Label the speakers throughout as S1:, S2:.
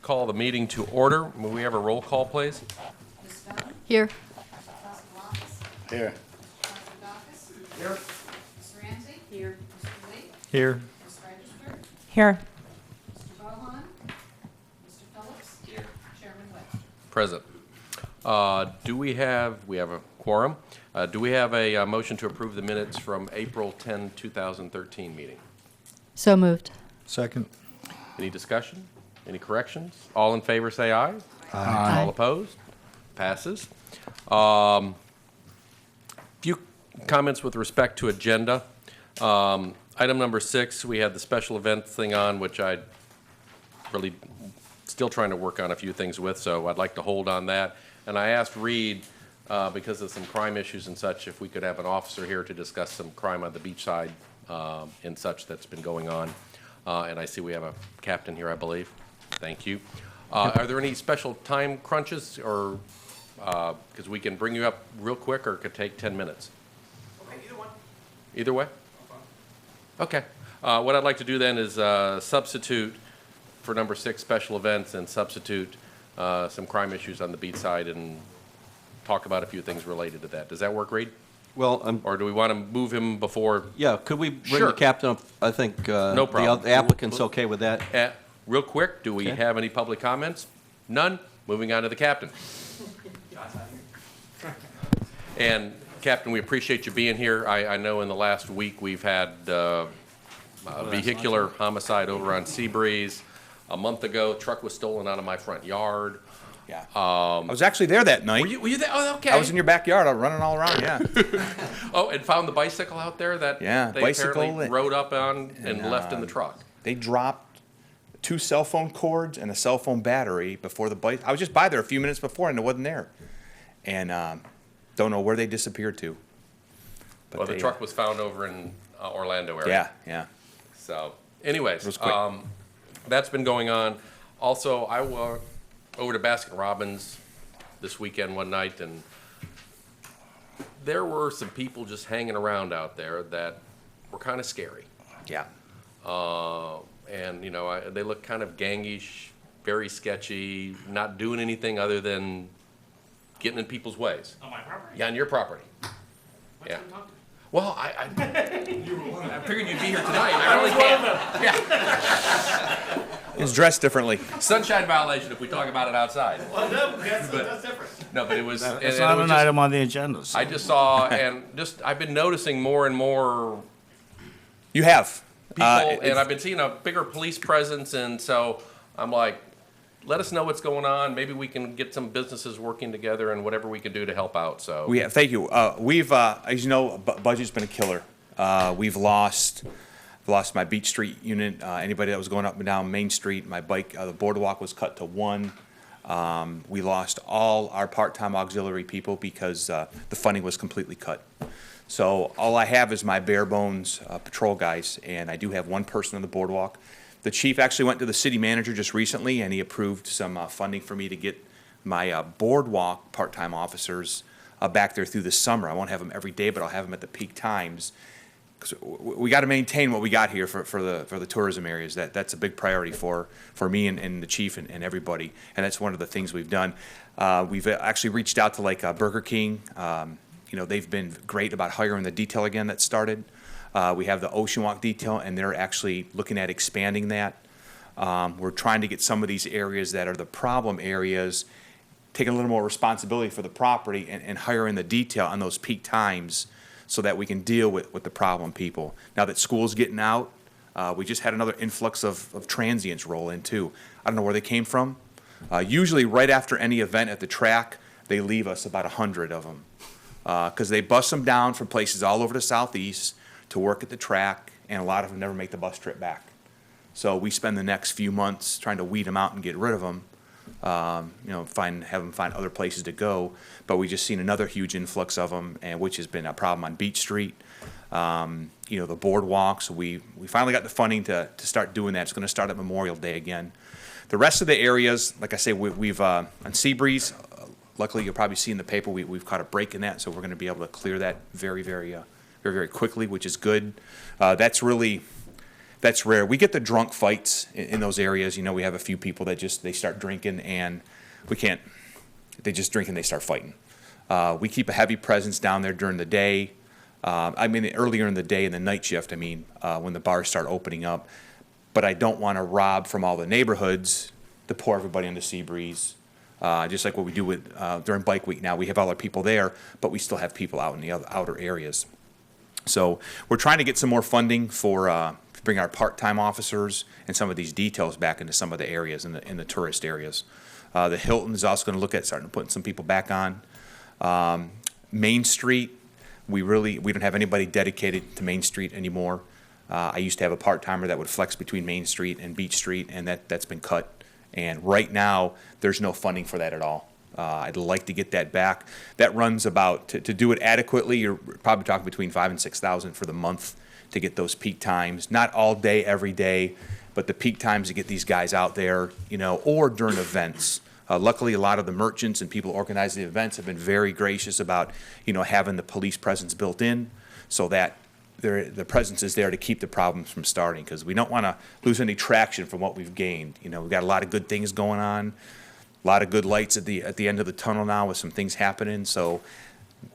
S1: call the meeting to order. May we have a roll call, please?
S2: Ms. Stone?
S3: Here.
S2: Mr.
S4: Here.
S2: Dacus? Here. Ms. Ramsey? Here. Mr. Lee?
S4: Here.
S2: Ms. Register?
S3: Here.
S2: Mr. Bohan? Mr. Phillips? Here. Chairman Whitt?
S1: Present. We have a quorum. Do we have a motion to approve the minutes from April 10, 2013 meeting?
S3: So moved.
S4: Second.
S1: Any discussion? Any corrections? All in favor say aye.
S3: Aye.
S1: All opposed? Passes. Few comments with respect to agenda. Item number 6, we had the special event thing on, which I really still trying to work on a few things with, so I'd like to hold on that. And I asked Reed, because of some crime issues and such, if we could have an officer here to discuss some crime on the beach side and such that's been going on. And I see we have a captain here, I believe. Thank you. Are there any special time crunches, or because we can bring you up real quick, or it could take 10 minutes?
S5: Okay, either one.
S1: Either way? Okay. What I'd like to do then is substitute for number 6 special events and substitute some crime issues on the beach side and talk about a few things related to that. Does that work, Reed?
S5: Well,
S1: Or do we want to move him before?
S5: yeah, could we bring
S1: Sure.
S5: the captain up? I think
S1: No problem.
S5: the applicant's okay with that.
S1: Real quick, do we
S5: Okay.
S1: have any public comments? None? Moving on to the captain. And Captain, we appreciate you being here. I know in the last week we've had a vehicular homicide over on Seabreeze. A month ago, truck was stolen out of my front yard.
S4: Yeah. I was actually there that night.
S1: Were you there? Oh, okay.
S4: I was in your backyard. I was running all around. Yeah.
S1: Oh, and found the bicycle out there that
S4: Yeah,
S1: they
S4: bicycle
S1: apparently
S4: and-
S1: rode up on and
S4: and,
S1: left in the truck.
S4: They dropped 2 cell phone cords and a cell phone battery before the bike. I was just by there a few minutes before and it wasn't there. And don't know where they disappeared to. But
S1: Well, the
S4: they,
S1: truck was found over in Orlando area.
S4: Yeah.
S1: So, anyways,
S4: It was quick.
S1: that's been going on. Also, I went over to Baskin Robbins this weekend one night, and there were some people just hanging around out there that were kind of scary.
S4: Yeah.
S1: And, you know, they look kind of gangish, very sketchy, not doing anything other than getting in people's ways.
S6: On my property.
S1: Yeah, on your property.
S6: What's
S1: Yeah.
S6: going to talk to?
S1: Well, I figured you'd be here tonight. I really can't. Yeah.
S4: It's dressed differently.
S1: Sunshine violation if we talk about it outside.
S6: Well, no, that's different.
S1: No, but it was.
S6: It's
S1: and
S6: not
S1: it was
S6: an
S1: just-
S6: item on the agenda. So.
S1: I just saw, and just I've been noticing more and more
S4: You have.
S1: people,
S4: It's-
S1: and I've been seeing a bigger police presence, and so I'm like, let us know what's going on. Maybe we can get some businesses working together, and whatever we can do to help out. So
S4: We have, thank you. We've, as you know, budget's been a killer. We've lost my Beach Street unit. Anybody that was going up and down Main Street, my bike, the boardwalk was cut to 1. We lost all our part-time auxiliary people because the funding was completely cut. So all I have is my bare bones patrol guys, and I do have 1 person on the boardwalk. The chief actually went to the city manager just recently, and he approved some funding for me to get my boardwalk part-time officers back there through the summer. I won't have them every day, but I'll have them at the peak times. 'Cause we got to maintain what we got here for the tourism areas. That's a big priority for me and the chief and everybody, and that's one of the things we've done. We've actually reached out to like Burger King. You know, they've been great about hiring the detail again that started. We have the Ocean Walk detail, and they're actually looking at expanding that. We're trying to get some of these areas that are the problem areas, taking a little more responsibility for the property and hiring the detail on those peak times so that we can deal with the problem people. Now that school's getting out, we just had another influx of transients roll in too. I don't know where they came from. Usually right after any event at the track, they leave us about 100 of them. Because they bus them down from places all over the southeast to work at the track, and a lot of them never make the bus trip back. So we spend the next few months trying to weed them out and get rid of them, you know, have them find other places to go. But we just seen another huge influx of them, and which has been a problem on Beach Street. You know, the boardwalks. We finally got the funding to start doing that. It's going to start at Memorial Day again. The rest of the areas, like I say, we've on Seabreeze. Luckily, you'll probably see in the paper we've caught a break in that, so we're going to be able to clear that very quickly, which is good. That's really That's rare. We get the drunk fights in those areas. You know, we have a few people that they start drinking and we can't, they just drink and they start fighting. We keep a heavy presence down there during the day. I mean, earlier in the day in the night shift, when the bars start opening up. But I don't want to rob from all the neighborhoods to pour everybody into Seabreeze. Just like what we do with during Bike Week now. We have all our people there, but we still have people out in the outer areas. So we're trying to get some more funding for to bring our part-time officers and some of these details back into some of the areas in the tourist areas. The Hilton is also going to look at starting to put some people back on. Main Street, we don't have anybody dedicated to Main Street anymore. I used to have a part-timer that would flex between Main Street and Beach Street, and that's been cut. And right now, there's no funding for that at all. I'd like to get that back. That runs about, to do it adequately, you're probably talking between $5,000 and $6,000 for the month to get those peak times. Not all day, every day, but the peak times to get these guys out there, or during events. Luckily, a lot of the merchants and people organizing the events have been very gracious about, having the police presence built in so that the presence is there to keep the problems from starting, because we don't want to lose any traction from what we've gained. We've got a lot of good things going on, a lot of good lights at the end of the tunnel now with some things happening. So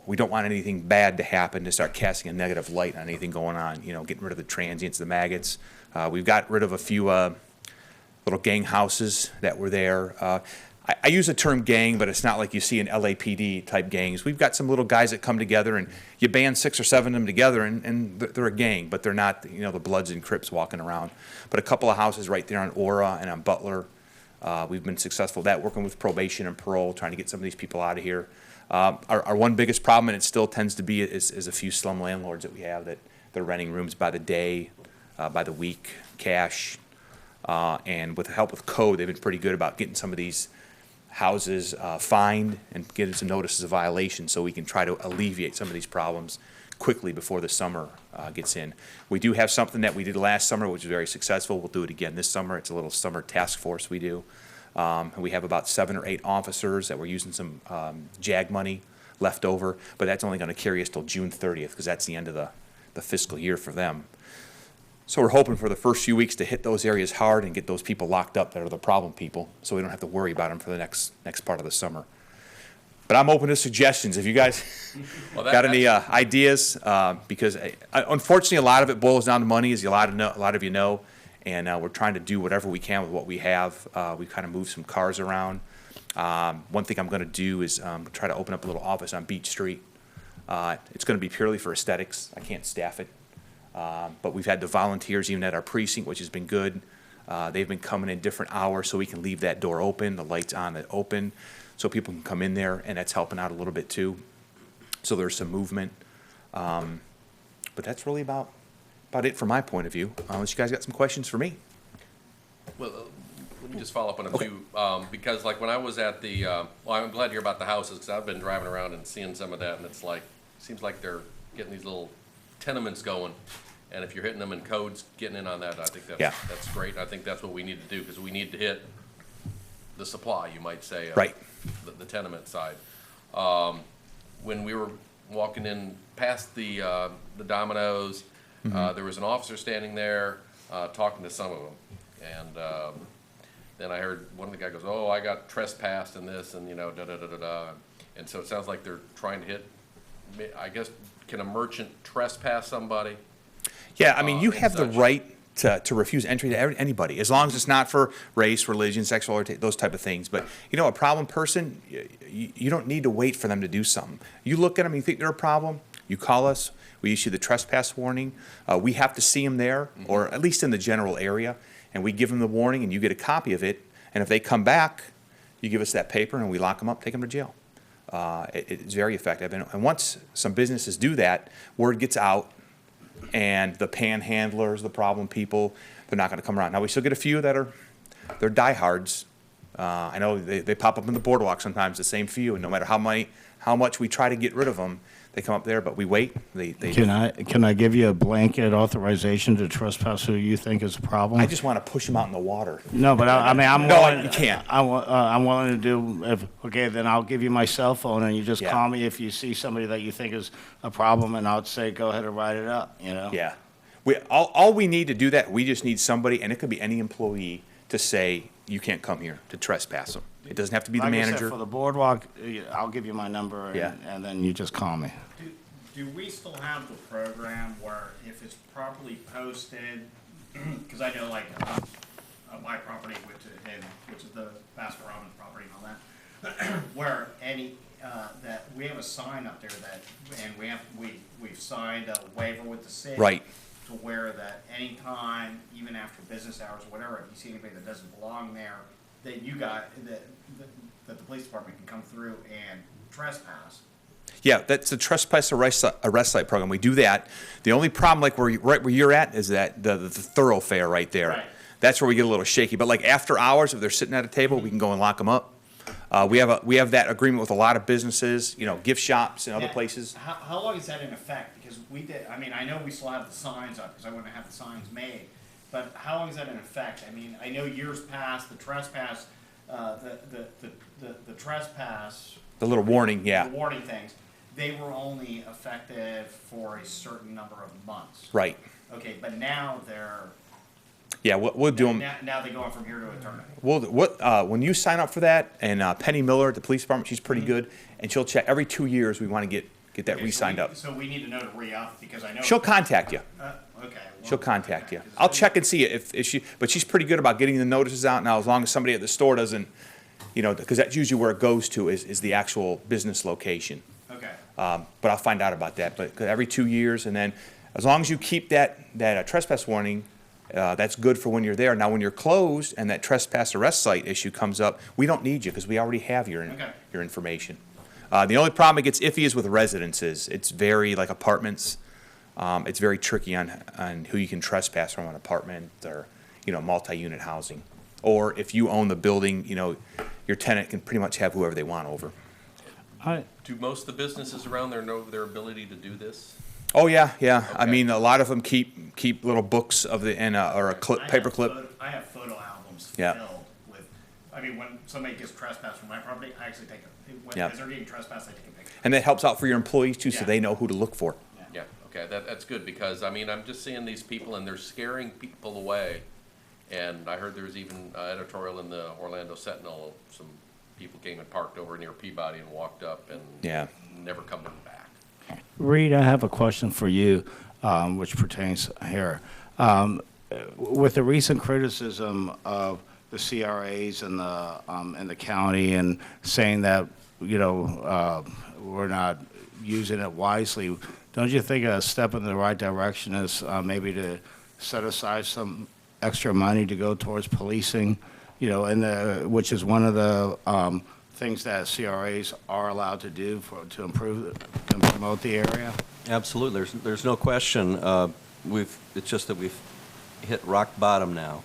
S4: we don't want anything bad to happen to start casting a negative light on anything going on. Getting rid of the transients, the maggots. We've got rid of a few little gang houses that were there. I use the term gang, but it's not like you see in LAPD type gangs. We've got some little guys that come together, and you band 6 or 7 of them together, and they're a gang, but they're not, the Bloods and Crips walking around. But a couple of houses right there on Aura and on Butler, we've been successful at that, working with probation and parole, trying to get some of these people out of here. Our one biggest problem, and it still tends to be, is a few slum landlords that we have that they're renting rooms by the day, by the week, cash, and with the help with code, they've been pretty good about getting some of these houses fined and getting some notices of violation so we can try to alleviate some of these problems quickly before the summer gets in. We do have something that we did last summer, which was very successful. We'll do it again this summer. It's a little summer task force we do. And we have about 7 or 8 officers that we're using some JAG money left over, but that's only going to carry us till June 30th because that's the end of the fiscal year for them. So we're hoping for the first few weeks to hit those areas hard and get those people locked up that are the problem people, so we don't have to worry about them for the next part of the summer. But I'm open to suggestions. If you guys got any ideas, because unfortunately a lot of it boils down to money, as a lot of you know, and we're trying to do whatever we can with what we have. We kind of moved some cars around. One thing I'm going to do is try to open up a little office on Beach Street. It's going to be purely for aesthetics. I can't staff it. But we've had the volunteers even at our precinct, which has been good. They've been coming in different hours so we can leave that door open, the lights on and open, so people can come in there, and that's helping out a little bit too. So there's some movement. But that's really about it from my point of view. Unless you guys got some questions for me.
S1: Well, let me just follow up on a few, because like when I was at well, I'm glad to hear about the houses, because I've been driving around and seeing some of that, and seems like they're getting these little tenements going. And if you're hitting them in codes, getting in on that, I think that's great. I think that's what we need to do, because we need to hit the supply, you might say, of
S4: right.
S1: the tenement side. When we were walking in past the Domino's, there was an officer standing there talking to some of them. And then I heard one of the guys goes, "Oh, I got trespassed in this," and da-da-da-da-da. And so it sounds like they're trying to hit, I guess, can a merchant trespass somebody?
S4: Yeah, I mean, you have the right to refuse entry to anybody, as long as it's not for race, religion, sexual orientation, those type of things. But, a problem person, you don't need to wait for them to do something. You look at them, you think they're a problem, you call us, we issue the trespass warning. We have to see them there, or at least in the general area, and we give them the warning, and you get a copy of it. And if they come back, you give us that paper, and we lock them up, take them to jail. It's very effective. And once some businesses do that, word gets out, and the panhandlers, the problem people, they're not going to come around. Now, we still get a few they're diehards. I know they pop up in the boardwalk sometimes, the same few, and no matter how much we try to get rid of them, they come up there, but we wait.
S6: Can I give you a blanket authorization to trespass who you think is a problem?
S4: I just want to push them out in the water.
S6: No, but I'm
S4: No,
S6: willing.
S4: you can't.
S6: I'm willing to do. Okay, then I'll give you my cell phone, and you just
S4: Yeah.
S6: call me if you see somebody that you think is a problem, and I'll say go ahead and write it up.
S4: Yeah. all we need to do that, we just need somebody, and it could be any employee, to say, you can't come here, to trespass them. It doesn't have to be the
S6: Like I said,
S4: manager.
S6: for the boardwalk, I'll give you my number,
S4: Yeah.
S6: and then you just call me.
S7: Do we still have the program where if it's properly posted, because I know like my property, which is the Baskin Robbins property and all that, where that we have a sign up there that, and we've signed a waiver with the city.
S4: Right.
S7: To where that anytime, even after business hours or whatever, if you see anybody that doesn't belong there, that that the police department can come through and trespass.
S4: Yeah, that's the trespass arrest site program. We do that. The only problem, like right where you're at, is that the thoroughfare right there.
S7: Right.
S4: That's where we get a little shaky. But like after hours, if they're sitting at a table, we can go and lock them up. We have that agreement with a lot of businesses, gift shops and other
S7: Now,
S4: places.
S7: How long is that in effect? Because I know we still have the signs up, because I want to have the signs made, but how long is that in effect? I mean, I know years past, the trespass, the trespass.
S4: The little warning, yeah.
S7: The warning things, they were only effective for a certain number of months.
S4: Right.
S7: Okay, but now they're,
S4: Yeah, we'll do them.
S7: now they go on from here to eternity.
S4: When you sign up for that, and Penny Miller at the police department, she's pretty good, and she'll check every 2 years. We want to get that
S7: Okay, so
S4: re-signed up.
S7: So we need to know to re-up, because I know.
S4: She'll contact you.
S7: Okay. well,
S4: She'll contact you.
S7: okay, 'cause
S4: I'll check and see if she, but she's pretty good about getting the notices out now, as long as somebody at the store doesn't, because that's usually where it goes to, is the actual business location.
S7: Okay.
S4: But I'll find out about that, but every 2 years, and then as long as you keep that trespass warning, that's good for when you're there. Now, when you're closed and that trespass arrest site issue comes up, we don't need you, because we already have your information. The only problem it gets iffy is with residences. It's very, like apartments, it's very tricky on who you can trespass from, an apartment or, multi-unit housing. Or if you own the building, your tenant can pretty much have whoever they want over.
S1: Do most of the businesses around there know their ability to do this?
S4: Oh, yeah, yeah. I
S1: Okay.
S4: mean, a lot of them keep little books of or a paper clip.
S7: I have photo albums
S4: Yeah.
S7: filled with, when somebody gets trespassed from my property, I actually take
S4: Yeah.
S7: as they're getting trespassed, I take a picture.
S4: And that helps out for your employees too, so
S7: Yeah.
S4: they know who to look for.
S1: Yeah, okay, that's good, because, I'm just seeing these people, and they're scaring people away. And I heard there was even an editorial in the Orlando Sentinel, some people came and parked over near Peabody and walked up and
S4: Yeah.
S1: never coming back.
S6: Reed, I have a question for you, which pertains here. With the recent criticism of the CRAs and the county, and saying that we're not using it wisely, don't you think a step in the right direction is maybe to set aside some extra money to go towards policing? Which is one of the things that CRAs are allowed to do to improve and promote the area?
S5: Absolutely, there's no question. It's just that we've hit rock bottom now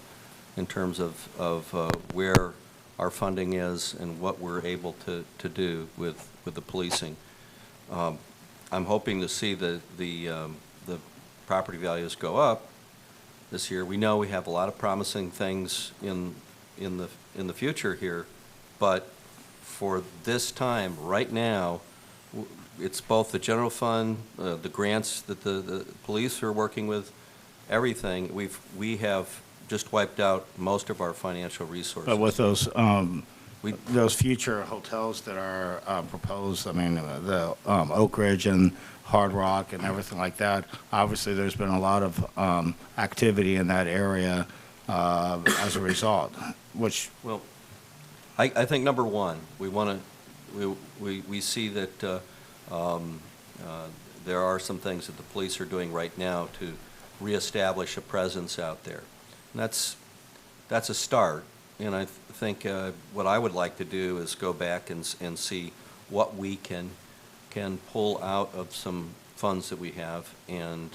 S5: in terms of where our funding is and what we're able to do with the policing. I'm hoping to see the property values go up this year. We know we have a lot of promising things in the future here, but for this time, right now, it's both the general fund, the grants that the police are working with, everything. We have just wiped out most of our financial resources.
S6: But with
S5: We-
S6: those future hotels that are proposed, the Oak Ridge and Hard Rock and everything like that, obviously there's been a lot of activity in that area as a result, which,
S5: Well, I think number one, we see that there are some things that the police are doing right now to reestablish a presence out there. And that's a start. And I think what I would like to do is go back and see what we can pull out of some funds that we have and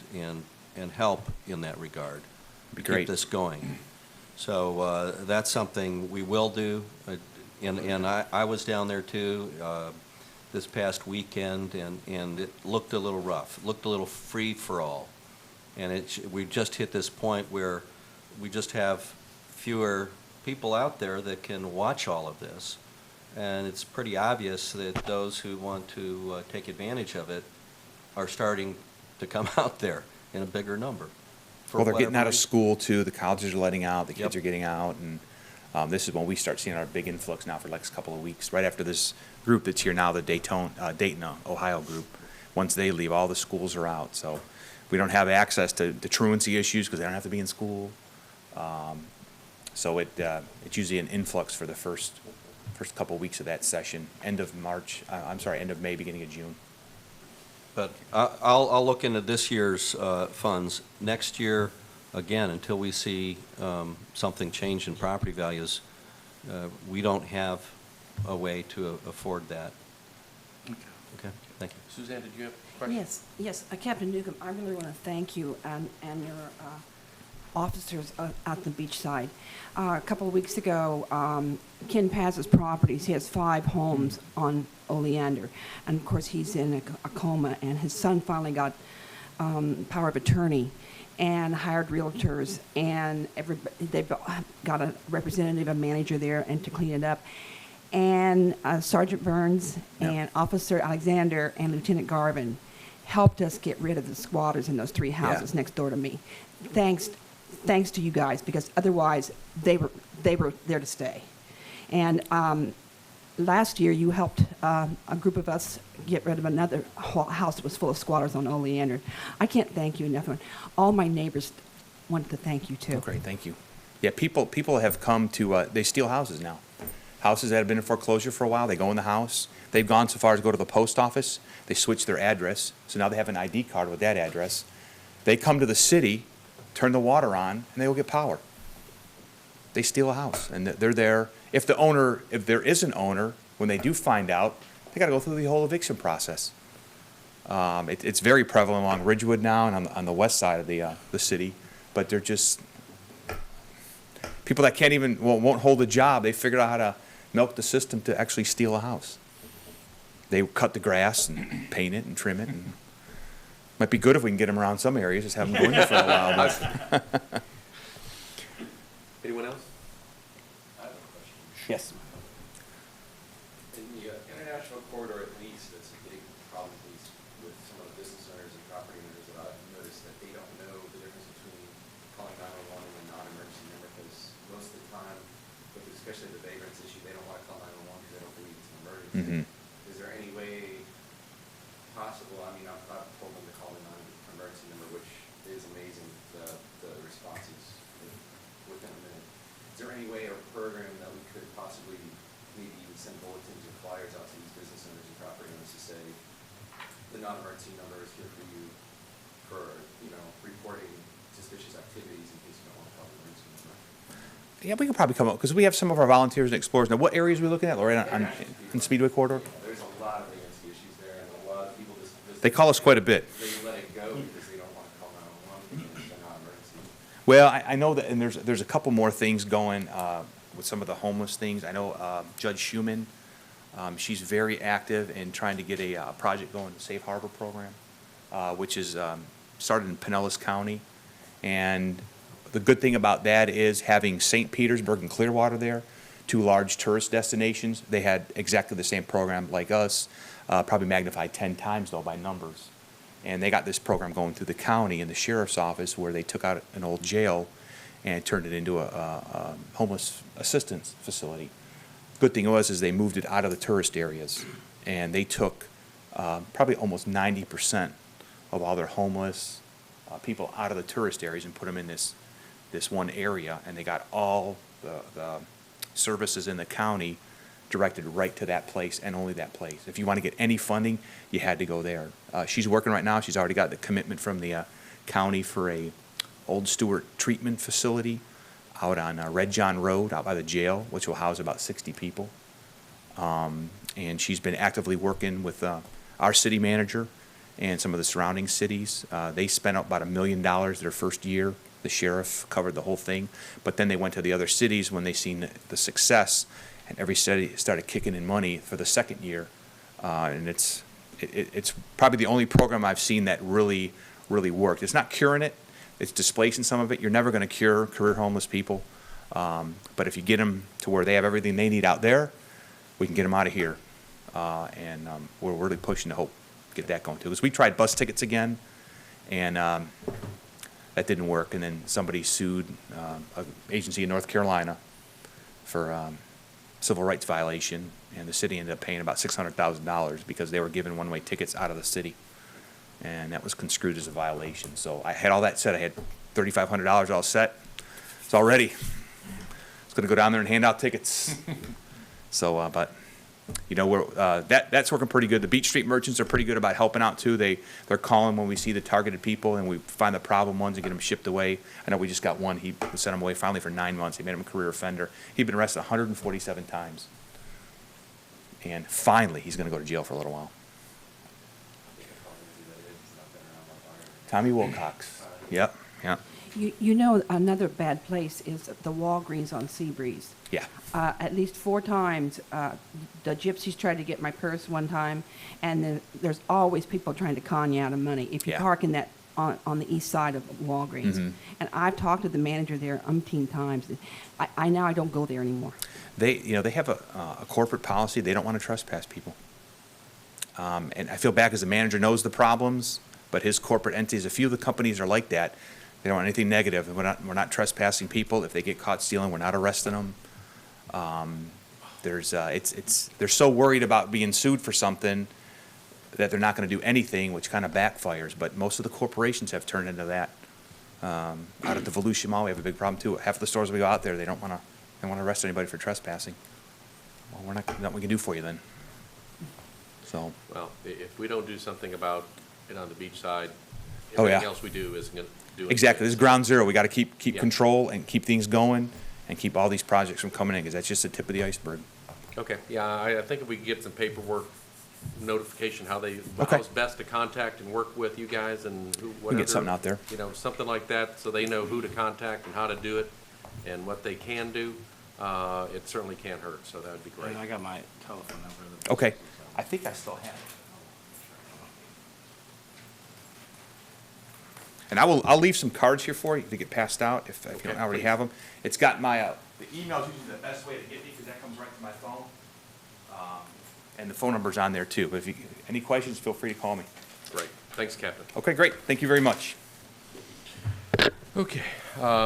S5: help in that regard.
S4: Be
S5: to
S4: great.
S5: Keep this going. So that's something we will do. And I was down there too this past weekend, and it looked a little rough. It looked a little free-for-all. And we just hit this point where we just have fewer people out there that can watch all of this. And it's pretty obvious that those who want to take advantage of it are starting to come out there in a bigger number. for
S4: Well, they're getting out
S5: whatever
S4: of
S5: reason?
S4: school too, the colleges are letting out, the
S5: Yep.
S4: kids are getting out, and this is when we start seeing our big influx now for the next couple of weeks, right after this group that's here now, the Dayton, Ohio group. Once they leave, all the schools are out, so we don't have access to truancy issues because they don't have to be in school. So it's usually an influx for the first couple of weeks of that session, end of May, beginning of June.
S5: But I'll look into this year's funds. Next year, again, until we see something change in property values, we don't have a way to afford that. Okay, thank you.
S1: Suzanne, did you have a question?
S8: Yes, Captain Newcomb, I really want to thank you and your officers at the beach side. A couple of weeks ago, Ken Paz's properties, he has 5 homes on Oleander, and of course, he's in a coma, and his son finally got power of attorney and hired realtors, and they've got a representative, a manager there, and to clean it up. And Sergeant Burns and Officer Alexander and Lieutenant Garvin helped us get rid of the squatters in those 3 houses next door to me. Thanks to you guys, because otherwise they were there to stay. And last year you helped a group of us get rid of another house that was full of squatters on Oleander. I can't thank you enough. All my neighbors wanted to thank you too.
S4: Oh, great, thank you. Yeah, people have come to, they steal houses now. Houses that have been in foreclosure for a while, they go in the house. They've gone so far as to go to the post office. They switch their address, so now they have an ID card with that address. They come to the city, turn the water on, and they will get power. They steal a house, and they're there. If there is an owner, when they do find out, they got to go through the whole eviction process. It's very prevalent along Ridgewood now and on the west side of the city, but they're just people that can't even won't hold a job. They figured out how to milk the system to actually steal a house. They cut the grass and paint it and trim it. And might be good if we can get them around some areas, just have them go in there for a while. But
S1: Anyone else?
S4: yes.
S9: In the international corridor, at least, that's a big problem, at least, with some of the business owners and property owners that I've noticed that they don't know the difference between calling 911 and a non-emergency number, because most of the time, especially the vagrants issue, they don't want to call 911 because they don't believe it's an emergency.
S4: Mm-hmm.
S9: Is there any way possible, I mean, I've told them to call the non-emergency number, which is amazing, the responses within a minute. Is there any way or program that we could possibly maybe even send bulletins or flyers out to these business owners and property owners to say, the non-emergency number is here for you for, reporting suspicious activities in case you don't want to call the emergency number?
S4: Yeah, we can probably come up, because we have some of our volunteers and explorers. Now, what areas are we looking at, Lorraine, on Speedway Corridor?
S9: Yeah, there's a lot of vacancy issues there, and a lot of people just
S4: They call us quite a bit.
S9: They let it go because they don't want to call 911 because they're not emergency.
S4: Well, I know that, and there's a couple more things going with some of the homeless things. I know Judge Schumann, she's very active in trying to get a project going, the Safe Harbor program, which is started in Pinellas County. And the good thing about that is having St. Petersburg and Clearwater there, 2 large tourist destinations. They had exactly the same program like us, probably magnified 10 times though by numbers. And they got this program going through the county and the sheriff's office, where they took out an old jail and turned it into a homeless assistance facility. Good thing is they moved it out of the tourist areas, and they took probably almost 90% of all their homeless people out of the tourist areas and put them in this one area, and they got all the services in the county directed right to that place and only that place. If you want to get any funding, you had to go there. She's working right now. She's already got the commitment from the county for a Old Stewart treatment facility out on Red John Road, out by the jail, which will house about 60 people. And she's been actively working with our city manager and some of the surrounding cities. They spent about $1 million their first year. The sheriff covered the whole thing. But then they went to the other cities when they seen the success, and every city started kicking in money for the second year. And it's probably the only program I've seen that really worked. It's not curing it. It's displacing some of it. You're never going to cure career homeless people. But if you get them to where they have everything they need out there, we can get them out of here. And we're really pushing to hope get that going too. Because we tried bus tickets again, and That didn't work, and then somebody sued an agency in North Carolina for civil rights violation, and the city ended up paying about $600,000 because they were giving one-way tickets out of the city, and that was construed as a violation. So I had all that set. I had $3,500 all set. It's all ready. It's going to go down there and hand out tickets. So, but you know, that's working pretty good. The Beach Street merchants are pretty good about helping out too. They're calling when we see the targeted people, and we find the problem ones and get them shipped away. I know we just got one. He sent him away finally for 9 months. He made him a career offender. He'd been arrested 147 times, and finally he's going to go to jail for a little while. Tommy Wilcox. Yep. Yeah.
S8: You know, another bad place is the Walgreens on Seabreeze.
S4: Yeah.
S8: At least 4 times, the gypsies tried to get my purse one time, and there's always people trying to con you out of money if you
S4: Yeah.
S8: park in that on the east side of Walgreens.
S4: Mhm.
S8: And I've talked to the manager there umpteen times. I now I don't go there anymore.
S4: They have a corporate policy. They don't want to trespass people. And I feel bad because the manager knows the problems, but his corporate entities, a few of the companies are like that. They don't want anything negative. We're not trespassing people. If they get caught stealing, we're not arresting them. They're so worried about being sued for something that they're not going to do anything, which kind of backfires. But most of the corporations have turned into that. Out at the Volusia Mall, we have a big problem too. Half of the stores we go out there, they don't want to arrest anybody for trespassing. Well, we're not nothing we can do for you then. So.
S1: Well, if we don't do something about it on the beach side,
S4: Oh, yeah.
S1: everything else we do isn't going to do anything.
S4: Exactly. This is ground zero. We got to keep
S1: Yeah.
S4: control and keep things going and keep all these projects from coming in, because that's just the tip of the iceberg.
S1: Okay, yeah, I think if we could get some paperwork notification,
S4: Okay.
S1: how's best to contact and work with you guys and who,
S4: We can get something out there.
S1: You know, something like that, so they know who to contact and how to do it and what they can do, it certainly can't hurt, so that would be great.
S6: And I got my telephone number.
S4: Okay. I think I still have it. And I'll leave some cards here for you to get passed out if you don't already
S1: please.
S4: have them. It's got my, the email's usually the best way to get me because that comes right to my phone. And the phone number's on there too. But if you, any questions, feel free to call me.
S1: Great, thanks, Captain.
S4: Okay, great. Thank you very much.
S1: Okay,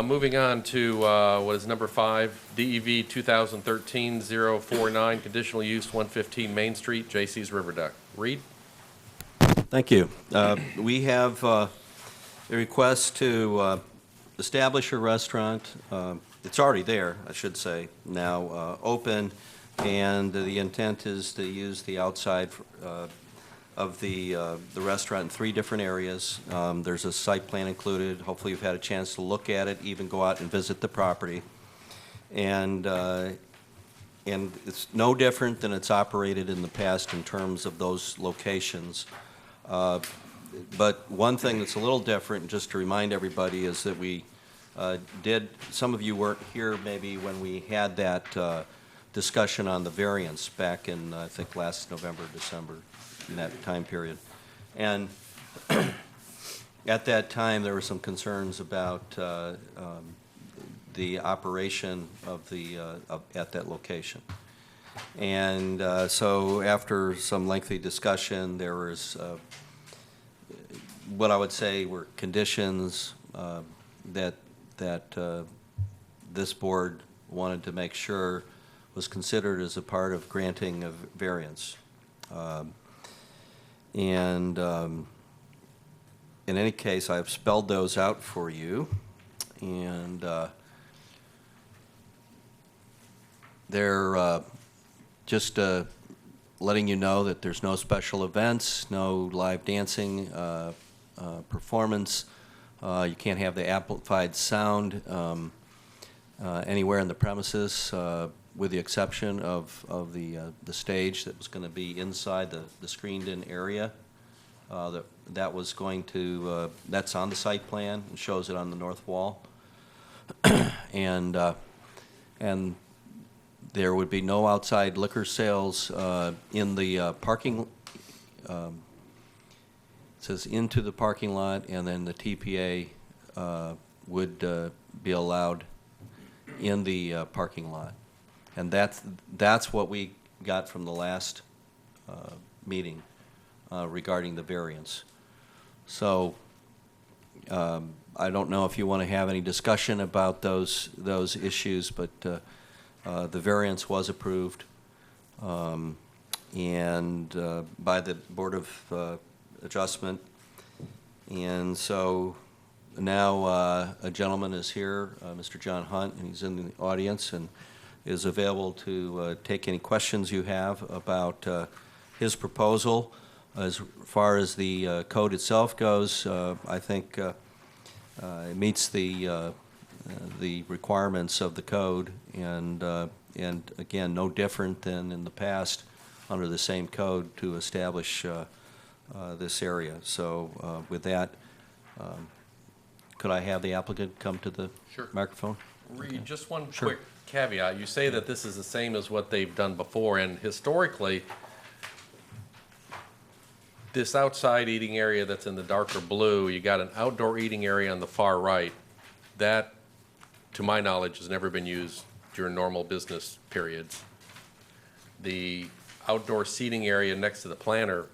S1: moving on to, what is number 5, DEV 2013-049, conditional use 115 Main Street, J.C.'s River Duck. Reed?
S5: Thank you. We have a request to establish a restaurant. It's already there, I should say, now open, and the intent is to use the outside of the restaurant in 3 different areas. There's a site plan included. Hopefully you've had a chance to look at it, even go out and visit the property. And it's no different than it's operated in the past in terms of those locations. But one thing that's a little different, just to remind everybody, is that we some of you weren't here maybe when we had that discussion on the variance back in, I think, last November, December, in that time period. And at that time, there were some concerns about the operation of at that location. And so after some lengthy discussion, there was what I would say were conditions that this board wanted to make sure was considered as a part of granting a variance. In any case, I've spelled those out for you, and they're just letting you know that there's no special events, no live dancing, performance. You can't have the amplified sound anywhere in the premises, with the exception of the stage that was going to be inside the screened-in area. That was going to, that's on the site plan, and shows it on the north wall. And there would be no outside liquor sales in the parking. It says into the parking lot, and then the TPA would be allowed in the parking lot. And that's what we got from the last meeting regarding the variance. So I don't know if you want to have any discussion about those issues, but the variance was approved and by the Board of Adjustment. And so now a gentleman is here, Mr. John Hunt, and he's in the audience and is available to take any questions you have about his proposal. As far as the code itself goes, I think it meets the requirements of the code, and again, no different than in the past under the same code to establish this area. So with that, could I have the applicant come to the
S1: Sure.
S5: microphone?
S1: Reed, just one
S5: Sure.
S1: quick caveat. You say that this is the same as what they've done before, and historically, this outside eating area that's in the darker blue, you got an outdoor eating area on the far right. That, to my knowledge, has never been used during normal business periods. The outdoor seating area next to the planter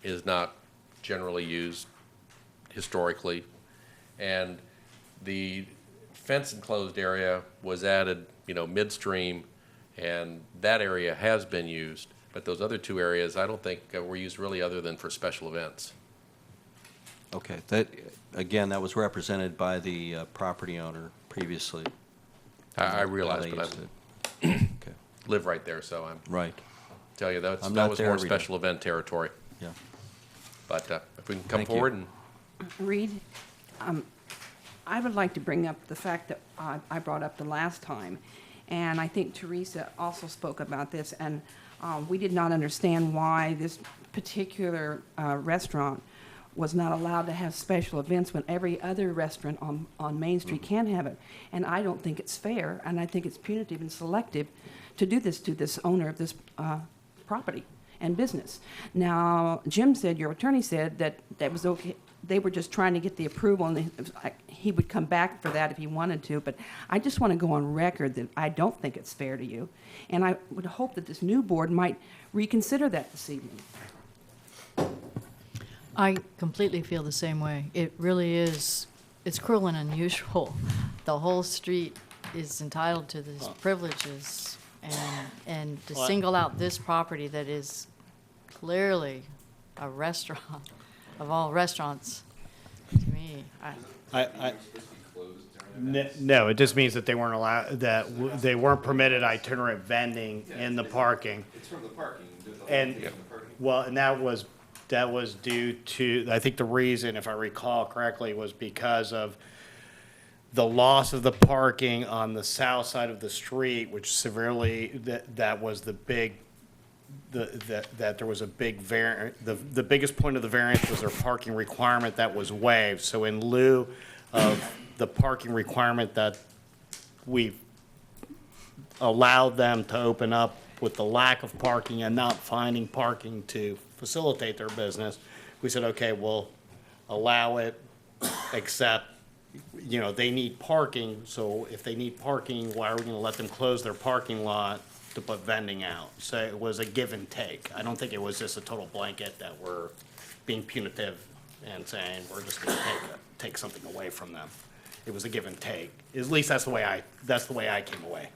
S1: is not generally used historically. And the fence enclosed area was added, midstream, and that area has been used. But those other two areas, I don't think were used really other than for special events.
S5: Okay, that, again, that was represented by the property owner previously.
S1: I
S5: How
S1: realize,
S5: they
S1: but
S5: used
S1: I
S5: it. Okay,
S1: live right there, so I'm
S5: right,
S1: tell you that
S5: I'm
S1: that
S5: not
S1: was
S5: there
S1: more
S5: every day.
S1: special event territory.
S5: yeah.
S1: But if we can come
S5: Thank you.
S1: forward and
S8: Reed, I would like to bring up the fact that I brought up the last time, and I think Teresa also spoke about this, and we did not understand why this particular restaurant was not allowed to have special events when every other restaurant on Main Street can have it. And I don't think it's fair, and I think it's punitive and selective to do this to this owner of this property and business. Now, Jim said, your attorney said that that was okay. They were just trying to get the approval, and it was he would come back for that if he wanted to. But I just want to go on record that I don't think it's fair to you. And I would hope that this new board might reconsider that this evening.
S3: I completely feel the same way. It really is, it's cruel and unusual. The whole street is entitled to these privileges, and to single out this property that is clearly a restaurant of all restaurants, to me,
S7: No, it just means that they weren't allowed, they weren't permitted itinerant vending in the parking.
S9: It's from the parking. There's a whole
S7: And,
S9: thing from the parking.
S7: well, and that was due to, I think the reason, if I recall correctly, was because of the loss of the parking on the south side of the street, which severely, that was the big, that there was a big the biggest point of the variance was their parking requirement that was waived. So in lieu of the parking requirement that we allowed them to open up with the lack of parking and not finding parking to facilitate their business, we said, okay, we'll allow it, except, they need parking, so if they need parking, why are we gonna let them close their parking lot to put vending out? So it was a give and take. I don't think it was just a total blanket that we're being punitive and saying, we're just gonna take something away from them. It was a give and take. At least that's the way I came away.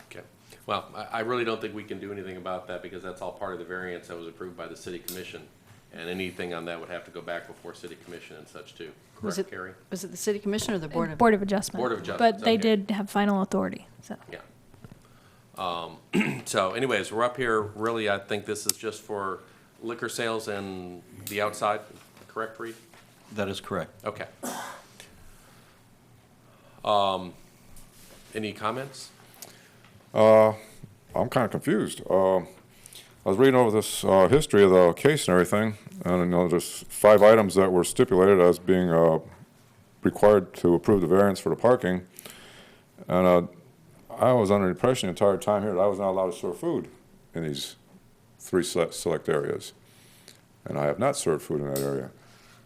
S1: okay. Well, I really don't think we can do anything about that because that's all part of the variance that was approved by the city commission. And anything on that would have to go back before city commission and such too.
S3: Was
S1: Correct,
S3: it,
S1: Carrie?
S3: was it the city commission or the board of?
S10: Board of Adjustment.
S1: Board of Adjustment,
S10: But they
S1: okay.
S10: did have final authority, so.
S1: Yeah. So anyways, we're up here, really, I think this is just for liquor sales and the outside, correct, Reed?
S5: That is correct.
S1: Okay. Any comments?
S11: I'm kind of confused. I was reading over this history of the case and everything, and there's 5 items that were stipulated as being required to approve the variance for the parking. And I was under the impression the entire time here that I was not allowed to serve food in these 3 select areas. And I have not served food in that area.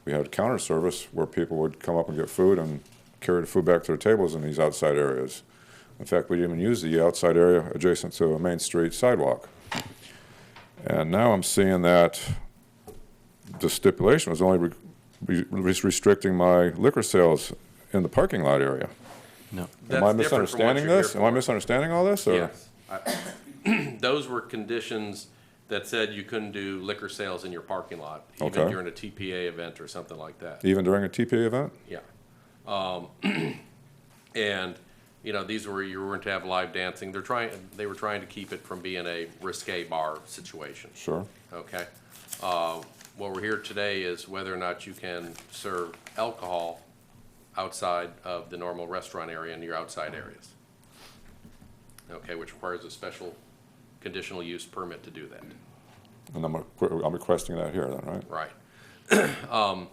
S11: We had counter service where people would come up and get food and carry the food back to their tables in these outside areas. In fact, we didn't even use the outside area adjacent to a Main Street sidewalk. And now I'm seeing that the stipulation was only restricting my liquor sales in the parking lot area.
S5: No.
S11: Am
S1: That's
S11: I
S1: different from what
S11: misunderstanding
S1: you're here
S11: this? Am I
S1: for.
S11: misunderstanding all this, or?
S1: Yes. Those were conditions that said you couldn't do liquor sales in your parking lot, even
S11: Okay.
S1: during a TPA event or something like that.
S11: Even during a TPA event?
S1: Yeah. And, you know, these were, you weren't to have live dancing. They were trying to keep it from being a risque bar situation,
S11: Sure.
S1: okay? What we're here today is whether or not you can serve alcohol outside of the normal restaurant area in your outside areas. Okay, which requires a special conditional use permit to do that.
S11: And I'm requesting that here then, right?
S1: Right.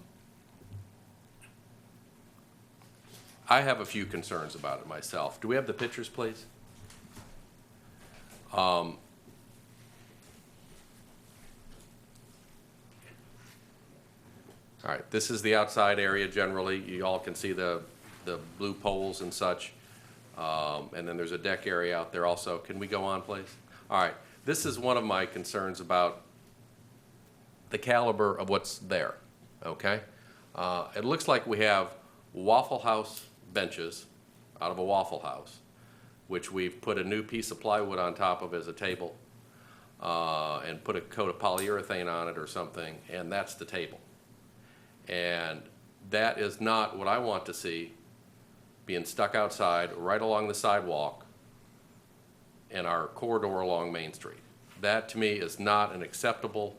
S1: I have a few concerns about it myself. Do we have the pictures, please? All right, this is the outside area generally. You all can see the blue poles and such. And then there's a deck area out there also. Can we go on, please? All right, this is one of my concerns about the caliber of what's there, okay? It looks like we have Waffle House benches out of a Waffle House, which we've put a new piece of plywood on top of as a table, and put a coat of polyurethane on it or something, and that's the table. And that is not what I want to see being stuck outside right along the sidewalk in our corridor along Main Street. That, to me, is not an acceptable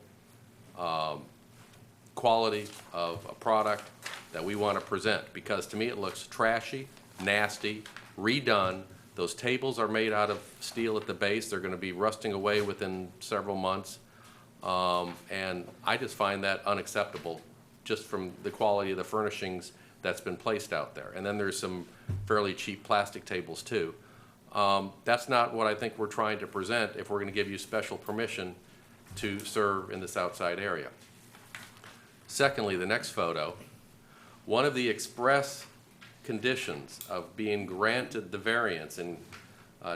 S1: quality of a product that we want to present, because to me it looks trashy, nasty, redone. Those tables are made out of steel at the base. They're going to be rusting away within several months. And I just find that unacceptable, just from the quality of the furnishings that's been placed out there. And then there's some fairly cheap plastic tables too. That's not what I think we're trying to present if we're going to give you special permission to serve in this outside area. Secondly, the next photo, one of the express conditions of being granted the variance and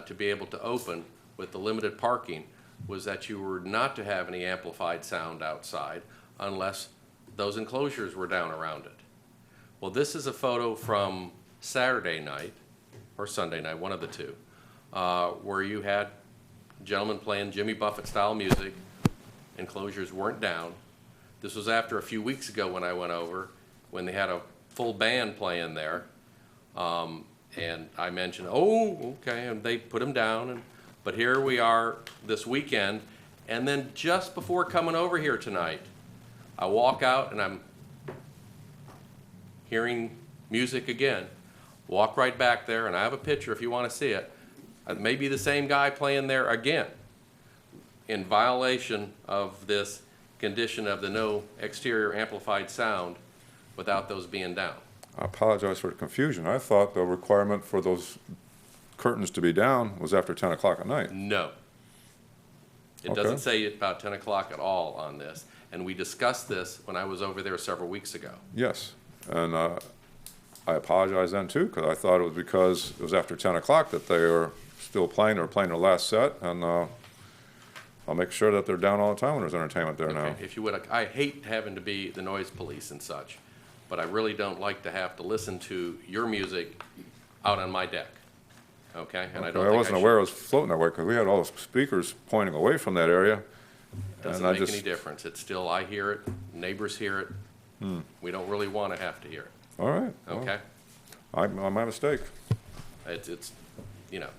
S1: to be able to open with the limited parking was that you were not to have any amplified sound outside unless those enclosures were down around it. Well, this is a photo from Saturday night, or Sunday night, one of the two, where you had gentlemen playing Jimmy Buffett-style music. Enclosures weren't down. This was after a few weeks ago when I went over, when they had a full band playing there. And I mentioned, oh, okay, and they put them down. But here we are this weekend, and then just before coming over here tonight, I walk out and I'm hearing music again. Walk right back there, and I have a picture if you want to see it. Maybe the same guy playing there again, in violation of this condition of the no exterior amplified sound without those being down.
S11: I apologize for the confusion. I thought the requirement for those curtains to be down was after 10 o'clock at night.
S1: No. It
S11: Okay.
S1: doesn't say about 10 o'clock at all on this. And we discussed this when I was over there several weeks ago.
S11: Yes, and I apologize then too, because I thought it was because it was after 10 o'clock that they were still playing, or playing their last set, and I'll make sure that they're down all the time when there's entertainment there now.
S1: Okay, if you would, I hate having to be the noise police and such, but I really don't like to have to listen to your music out on my deck, okay? And I don't
S11: I
S1: think
S11: wasn't
S1: should.
S11: aware it was floating that way, because we had all the speakers pointing away from that area.
S1: Doesn't
S11: and I
S1: make
S11: just-
S1: any difference. It's still, I hear it, neighbors hear it. We don't really want to have to hear it,
S11: All right. well,
S1: okay?
S11: My mistake.
S1: It's, you know,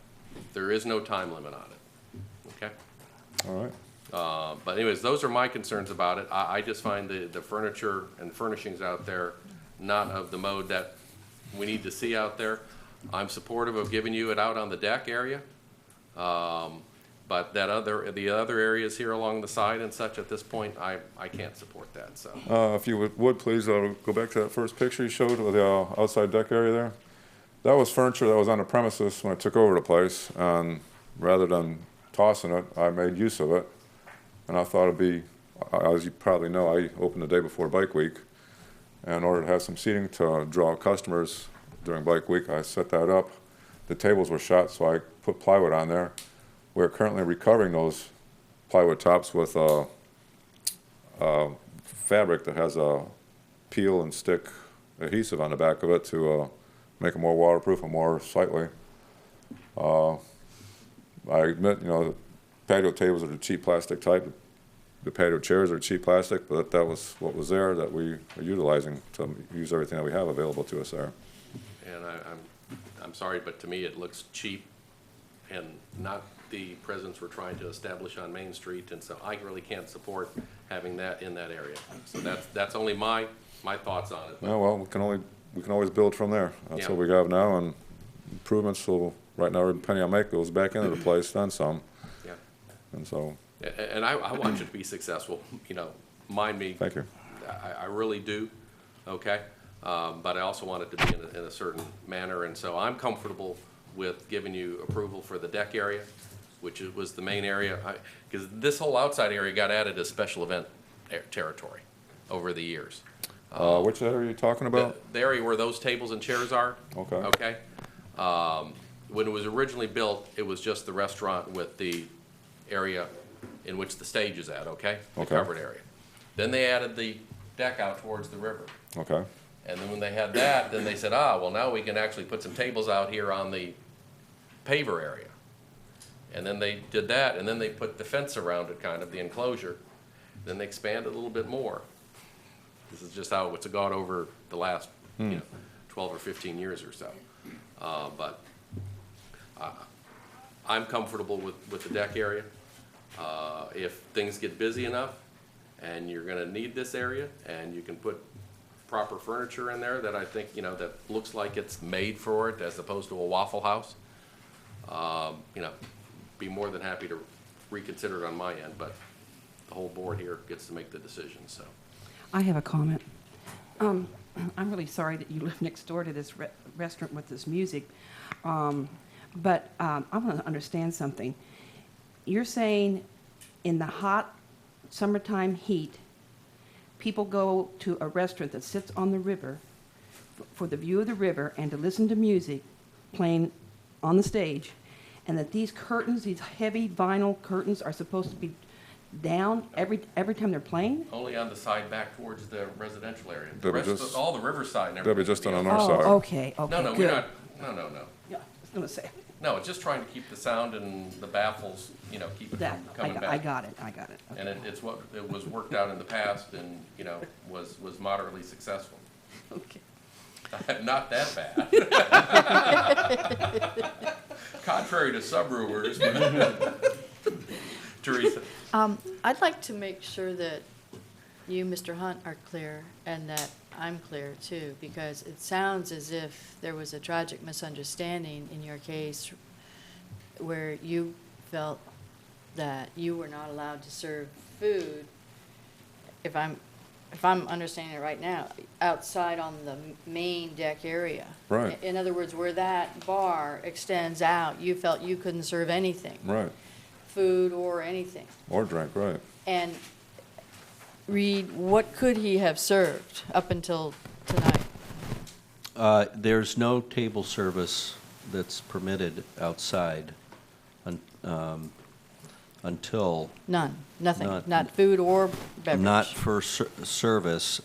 S1: there is no time limit on it, okay?
S11: All right.
S1: But anyways, those are my concerns about it. I just find the furniture and furnishings out there not of the mode that we need to see out there. I'm supportive of giving you it out on the deck area. But the other areas here along the side and such, at this point, I can't support that, so.
S11: If you would please, go back to that first picture you showed with the outside deck area there. That was furniture that was on the premises when I took over the place, and rather than tossing it, I made use of it. And I thought it'd be, as you probably know, I opened the day before Bike Week. And in order to have some seating to draw customers during Bike Week, I set that up. The tables were shot, so I put plywood on there. We're currently recovering those plywood tops with fabric that has a peel and stick adhesive on the back of it to make it more waterproof and more sightly. I admit, you know, patio tables are the cheap plastic type. The patio chairs are cheap plastic, but that was what was there that we are utilizing to use everything that we have available to us there.
S1: And I'm sorry, but to me, it looks cheap and not the presence we're trying to establish on Main Street, and so I really can't support having that in that area. So that's only my thoughts on it.
S11: Yeah, well, we can always build from there. That's
S1: Yeah.
S11: what we have now, and improvements will, right now, every penny I make goes back into the place, then some.
S1: Yeah.
S11: And so,
S1: And I want you to be successful, you know, mind me.
S11: thank you.
S1: I really do, okay? But I also want it to be in a certain manner, and so I'm comfortable with giving you approval for the deck area, which was the main area, because this whole outside area got added as special event territory over the years.
S11: Which area are you talking about?
S1: The area where those tables and chairs are.
S11: Okay.
S1: Okay? When it was originally built, it was just the restaurant with the area in which the stage is at, okay? The
S11: Okay.
S1: covered area. Then they added the deck out towards the river.
S11: Okay,
S1: And then when they had that, then they said, well, now we can actually put some tables out here on the paver area. And then they did that, and then they put the fence around it, kind of, the enclosure. Then they expanded a little bit more. This is just how it's gone over the last, 12 or 15 years or so. But I'm comfortable with the deck area. If things get busy enough, and you're gonna need this area, and you can put proper furniture in there that I think, that looks like it's made for it as opposed to a Waffle House, be more than happy to reconsider it on my end, but the whole board here gets to make the decision, so.
S8: I have a comment. I'm really sorry that you live next door to this restaurant with this music, but I want to understand something. You're saying in the hot summertime heat, people go to a restaurant that sits on the river for the view of the river and to listen to music playing on the stage, and that these curtains, these heavy vinyl curtains, are supposed to be down every time they're playing?
S1: Only on the side back towards the residential area. The
S11: Debbie,
S1: rest of
S11: just-
S1: all the riverside and
S11: Debbie,
S1: everything.
S11: just
S1: would be
S11: on
S1: outside.
S11: our side.
S8: Okay,
S1: No,
S8: good.
S1: we're not, no.
S8: Yeah, I was going to say,
S1: No, it's just trying to keep the sound and the baffles, keep it
S8: that,
S1: from coming back.
S8: I got it. Okay.
S1: And it was worked out in the past and, was moderately successful.
S8: Okay.
S1: Not that bad. Contrary to some rumors. Teresa?
S3: I'd like to make sure that you, Mr. Hunt, are clear and that I'm clear too, because it sounds as if there was a tragic misunderstanding in your case where you felt that you were not allowed to serve food, if I'm understanding it right now, outside on the main deck area.
S11: Right.
S3: In other words, where that bar extends out, you felt you couldn't serve anything.
S11: Right,
S3: Food or anything.
S11: or drink, right.
S3: And Reed, what could he have served up until tonight?
S5: There's no table service that's permitted outside until,
S3: None, nothing,
S5: None.
S3: not food or beverage?
S5: not for service.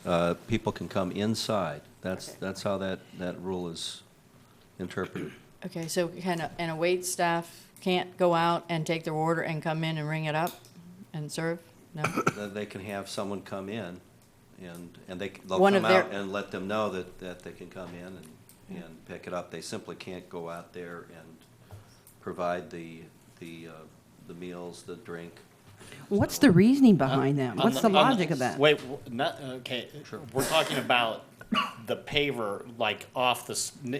S5: People can come inside.
S3: Okay.
S5: That's how that rule is interpreted.
S3: Okay, so and a wait staff can't go out and take their order and come in and ring it up and serve? No?
S5: They can have someone come in, and they'll
S3: One
S5: come
S3: of their-
S5: out and let them know that they can come in and pick it up. They simply can't go out there and provide the meals, the drink.
S8: What's the reasoning behind that? What's the logic of that?
S7: Wait, okay, we're talking about the paver, like off on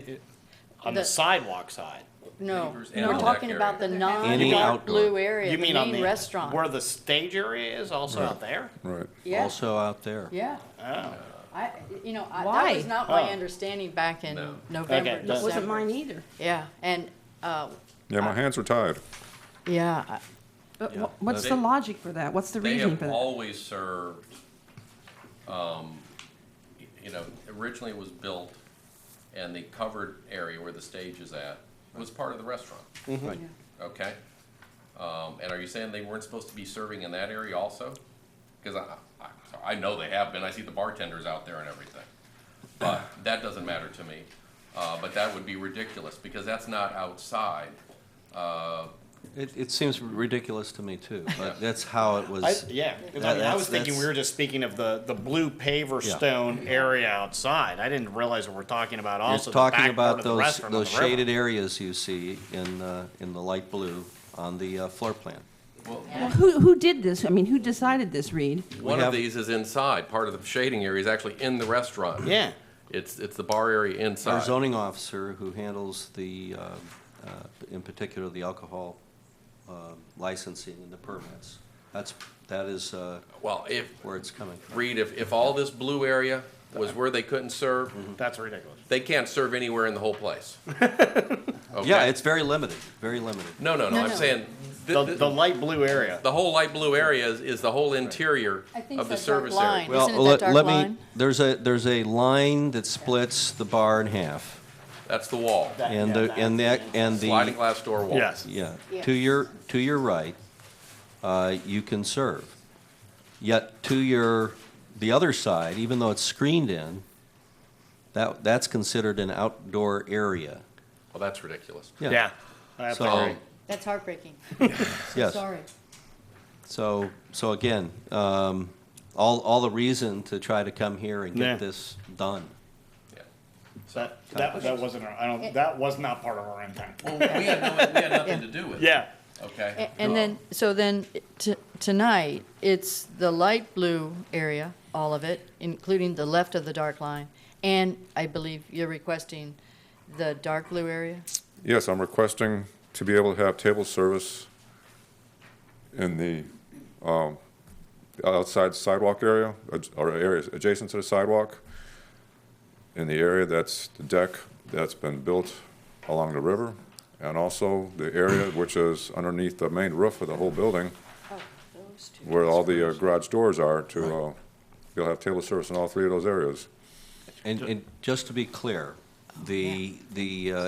S7: the
S3: The-
S7: sidewalk side.
S3: No,
S1: Neighbors and
S3: we're
S1: the
S3: talking
S1: deck
S3: about the
S1: area.
S5: Any outdoor.
S3: non-blue area,
S7: You
S3: the
S7: mean on
S3: main
S7: the
S3: restaurant.
S7: where the stage area is, also out there?
S11: Right.
S3: Yeah,
S5: Also out there.
S3: yeah.
S7: Oh,
S3: That
S8: Why?
S3: was not my
S7: Oh.
S3: understanding back in
S1: No.
S3: November,
S7: Okay, that-
S3: December.
S8: Wasn't mine either.
S3: Yeah, and,
S11: Yeah, my hands are tied.
S3: yeah,
S8: But
S5: Yeah.
S8: what's
S1: They-
S8: the logic for that? What's the
S1: They
S8: reasoning
S1: have
S8: for that?
S1: always served, originally it was built, and the covered area where the stage is at was part of the restaurant,
S5: Right.
S1: okay? And are you saying they weren't supposed to be serving in that area also? Because So I know they have been. I see the bartenders out there and everything. But that doesn't matter to me. But that would be ridiculous because that's not outside.
S5: It seems ridiculous to me too, but that's how it was.
S7: I was
S5: that's-
S7: thinking we were just speaking of the blue paver stone area outside. I didn't realize we were talking about
S5: You're
S7: also the
S5: talking
S7: back part
S5: about
S7: of the
S5: those,
S7: restaurant on
S5: those
S7: the river.
S5: shaded areas you see in the light blue on the floor plan.
S8: Well, who did this? I mean, who decided this, Reed?
S1: One
S5: have-
S1: of these is inside. Part of the shading area is actually in the restaurant.
S7: Yeah.
S1: It's the bar area
S5: Our
S1: inside.
S5: zoning officer who handles the, in particular, the alcohol licensing and the permits, that is
S1: Well, if,
S5: where it's coming from.
S1: Reed, if all this blue area was where they couldn't serve,
S7: That's ridiculous.
S1: they can't serve anywhere in the whole place. Okay?
S5: Yeah, it's very limited, very limited.
S1: No,
S3: No,
S1: I'm
S3: no.
S1: saying,
S7: The light blue area.
S1: the whole light blue area is the whole interior
S3: I think
S1: of the
S3: it's that dark
S1: service
S3: line.
S1: area.
S5: Well,
S3: Isn't it that dark
S5: let me,
S3: line?
S5: there's a line that splits the bar in half.
S1: That's the wall.
S5: And the,
S1: Sliding glass door wall.
S7: Yes.
S5: yeah,
S3: Yes.
S5: to your right, you can serve. Yet the other side, even though it's screened in, that's considered an outdoor area.
S1: Well, that's ridiculous.
S7: Yeah. I have to
S5: So-
S7: agree.
S3: That's heartbreaking.
S5: Yes.
S3: Sorry.
S5: So again, all the reason to try to come here and
S7: Yeah.
S5: get this done.
S1: Yeah.
S7: That wasn't that was not part of our intent.
S1: Well, we had nothing to do with it.
S7: Yeah.
S1: Okay?
S3: And then, so then, tonight, it's the light blue area, all of it, including the left of the dark line, and I believe you're requesting the dark blue area?
S11: Yes, I'm requesting to be able to have table service in the outside sidewalk area, or areas adjacent to the sidewalk, in the area that's the deck that's been built along the river, and also the area which is underneath the main roof of the whole building, where all the garage doors are, to be able to have table service in all three of those areas.
S5: And just to be clear, the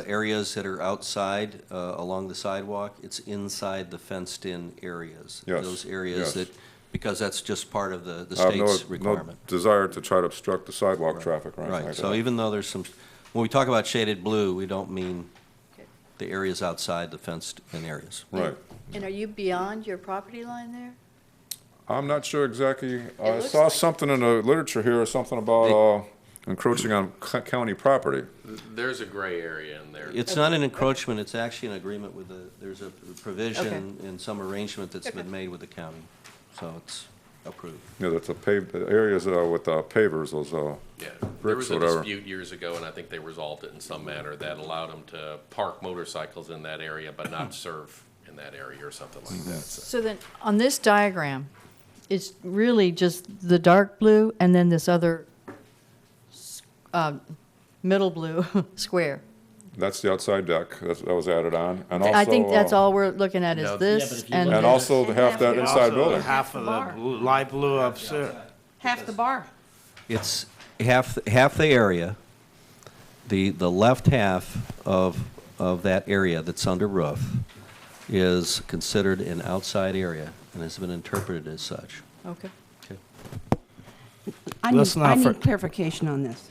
S5: areas that are outside along the sidewalk, it's inside the fenced-in areas.
S11: Yes,
S5: Those areas
S11: yes.
S5: that, because that's just part of the
S11: I have
S5: state's
S11: no
S5: requirement.
S11: desire to try to obstruct the sidewalk traffic or anything
S5: Right,
S11: like
S5: so
S11: that.
S5: even though there's some, when we talk about shaded blue, we don't mean the areas outside the fenced-in areas.
S11: Right.
S3: And are you beyond your property line there?
S11: I'm not sure exactly. I
S3: looks
S11: saw
S3: like-
S11: something in the literature here, something about encroaching on county property.
S1: There's a gray area in there.
S5: It's not an encroachment, it's actually an agreement with there's a provision in some arrangement that's been made with the county, so it's approved.
S11: Yeah, that's a paved, areas with pavers, those,
S1: Yeah, there
S11: bricks,
S1: was a
S11: whatever.
S1: dispute years ago, and I think they resolved it in some manner that allowed them to park motorcycles in that area, but not serve in that area or something like that. So
S3: So then, on this diagram, it's really just the dark blue and then this other middle blue square.
S11: That's the outside deck, that was added on, and also.
S3: I think that's all we're looking at
S1: No,
S3: is
S1: yeah,
S3: this
S8: but if you
S3: and
S8: look
S11: And
S3: this.
S11: also to have that inside
S6: Also,
S11: building.
S6: half of the light blue upstairs.
S8: Half the bar.
S5: It's half the area, the left half of that area that's under roof is considered an outside area and has been interpreted as such.
S3: Okay.
S8: I
S6: Let's
S8: need,
S6: not
S8: I
S6: for-
S8: need clarification on this.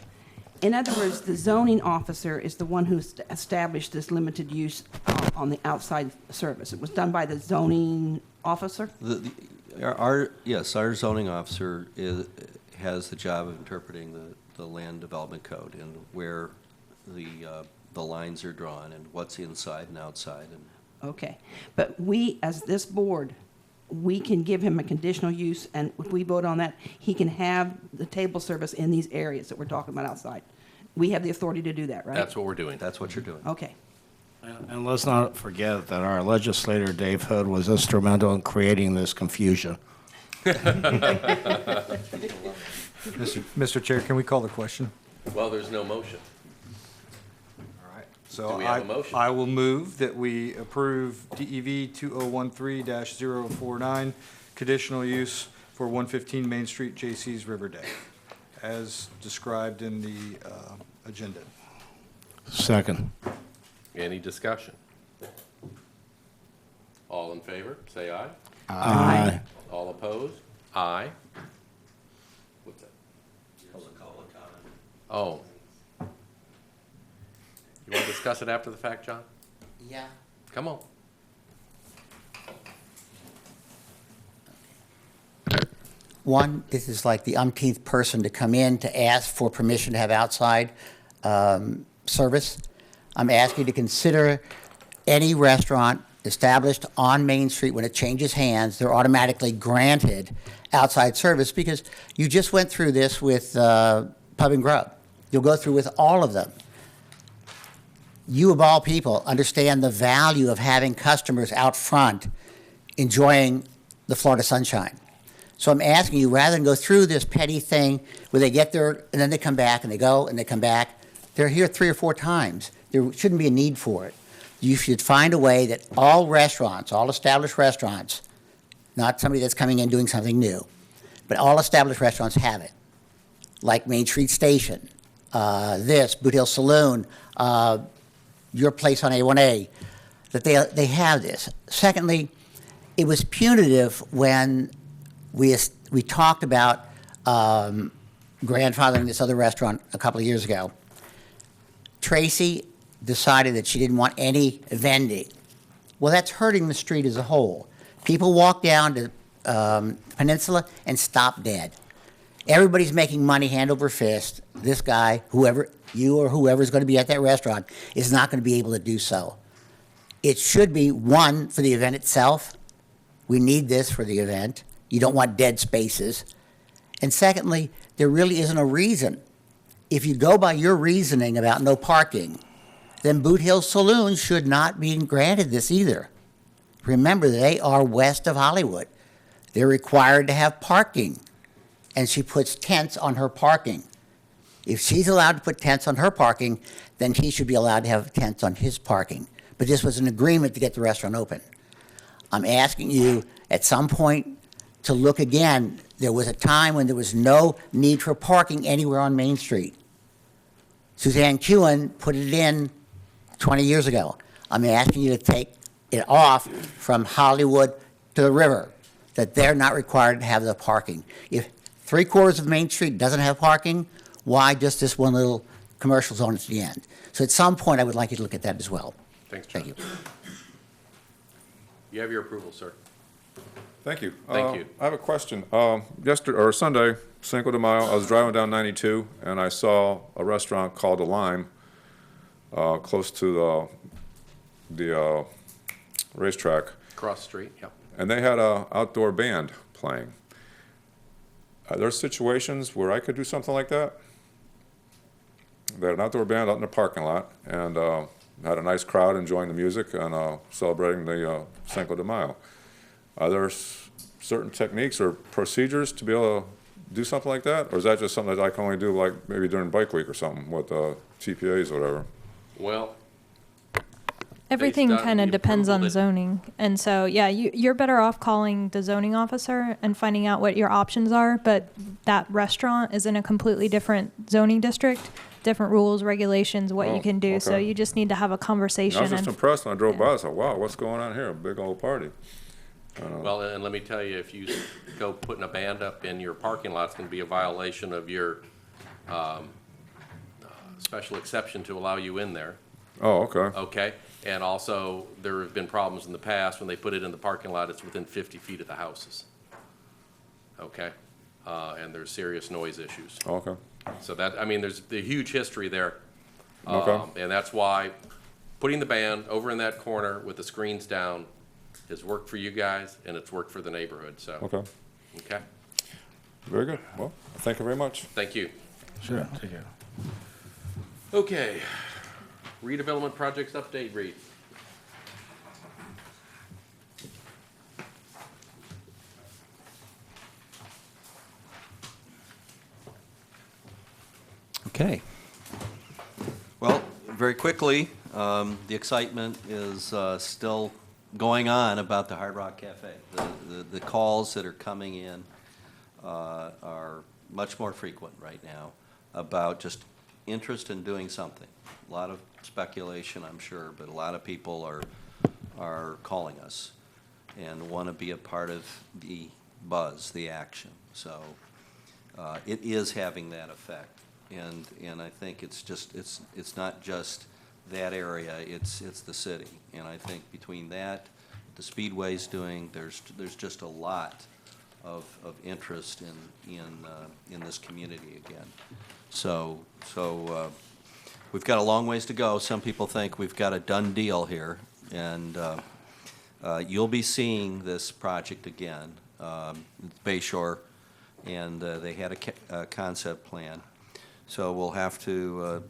S8: In other words, the zoning officer is the one who established this limited use on the outside service. It was done by the zoning officer?
S5: Yes, our zoning officer has the job of interpreting the land development code and where the lines are drawn and what's inside and outside. And
S8: Okay. But we, as this board, we can give him a conditional use, and if we vote on that, he can have the table service in these areas that we're talking about outside. We have the authority to do that, right?
S1: that's what we're doing.
S5: that's what you're doing.
S8: Okay.
S6: And let's not forget that our legislator, Dave Hood, was instrumental in creating this confusion.
S10: Mr. Chair, can we call the question?
S1: Well, there's no motion.
S10: All right. So
S1: Do we have a motion?
S10: I will move that we approve DEV 2013-049, conditional use for 115 Main Street, J.C.'s River Day, as described in the agenda.
S6: Second.
S1: Any discussion? All in favor, say aye.
S6: Aye.
S1: All opposed? Aye. Oh. You want to discuss it after the fact, John?
S12: Yeah.
S1: Come on.
S12: One, this is like the umpteenth person to come in to ask for permission to have outside service. I'm asking you to consider any restaurant established on Main Street, when it changes hands, they're automatically granted outside service, because you just went through this with Pub and Grub. You'll go through with all of them. You, of all people, understand the value of having customers out front enjoying the Florida sunshine. So I'm asking you, rather than go through this petty thing where they get there and then they come back and they go and they come back, they're here 3 or 4 times. There shouldn't be a need for it. You should find a way that all restaurants, all established restaurants, not somebody that's coming in doing something new, but all established restaurants have it. Like Main Street Station, Boot Hill Saloon, your place on A1A, that they have this. Secondly, it was punitive when we talked about grandfathering this other restaurant a couple of years ago. Tracy decided that she didn't want any vending. Well, that's hurting the street as a whole. People walk down to Peninsula and stop dead. Everybody's making money hand over fist. This guy, whoever, you or whoever's going to be at that restaurant, is not going to be able to do so. It should be, one, for the event itself. We need this for the event. You don't want dead spaces. And secondly, there really isn't a reason. If you go by your reasoning about no parking, then Boot Hill Saloon should not be granted this either. Remember, they are west of Hollywood. They're required to have parking. And she puts tents on her parking. If she's allowed to put tents on her parking, then he should be allowed to have tents on his parking. But this was an agreement to get the restaurant open. I'm asking you at some point to look again. There was a time when there was no need for parking anywhere on Main Street. Suzanne Kewen put it in 20 years ago. I'm asking you to take it off from Hollywood to the river, that they're not required to have the parking. If 3/4 of Main Street doesn't have parking, why just this one little commercial zone at the end? So at some point, I would like you to look at that as well.
S1: Thanks, John.
S12: Thank you.
S1: You have your approval, sir.
S11: Thank you.
S1: Thank you.
S11: I have a question. Yesterday, or Sunday, Cinco de Mayo, I was driving down 92, and I saw a restaurant called The Lime, close to the racetrack,
S1: Cross the street, yeah.
S11: and they had a outdoor band playing. Are there situations where I could do something like that? They had an outdoor band out in the parking lot, and had a nice crowd enjoying the music and celebrating the Cinco de Mayo. Are there certain techniques or procedures to be able to do something like that? Or is that just something that I can only do like maybe during bike week or something with TPAs or whatever?
S1: Well,
S13: Everything
S1: based on
S13: kind of
S1: the
S13: depends
S1: approval
S13: on
S1: that-
S13: zoning. And so, yeah, you're better off calling the zoning officer and finding out what your options are. But that restaurant is in a completely different zoning district, different rules, regulations, what
S11: Oh,
S13: you can do. So
S11: okay.
S13: you just need to have a
S11: I
S13: conversation.
S11: was just
S13: And
S11: impressed when I drove by. I said, wow, what's going on here? A big old party.
S1: well, and let me tell you, if you go putting a band up in your parking lot, it's going to be a violation of your special exception to allow you in there,
S11: Oh, okay.
S1: okay? And also, there have been problems in the past, when they put it in the parking lot, it's within 50 feet of the houses, okay? And there's serious noise issues.
S11: Okay.
S1: So that, I mean, there's the huge history there.
S11: Okay.
S1: And that's why putting the band over in that corner with the screens down has worked for you guys, and it's worked for the neighborhood, so.
S11: Okay.
S1: Okay,
S11: Very good. Well, thank you very much.
S1: thank you.
S6: Sure, take care.
S1: Okay, redevelopment projects update, Reed.
S5: Okay. Well, very quickly, the excitement is still going on about the Hard Rock Cafe. The calls that are coming in are much more frequent right now about just interest in doing something. A lot of speculation, I'm sure, but a lot of people are calling us and want to be a part of the buzz, the action. So it is having that effect. And I think it's just, it's not just that area, it's the city. And I think between that, the Speedway's doing, there's just a lot of interest in this community again. So we've got a long ways to go. Some people think we've got a done deal here, and you'll be seeing this project again, Bayshore, and they had a concept plan. So we'll have to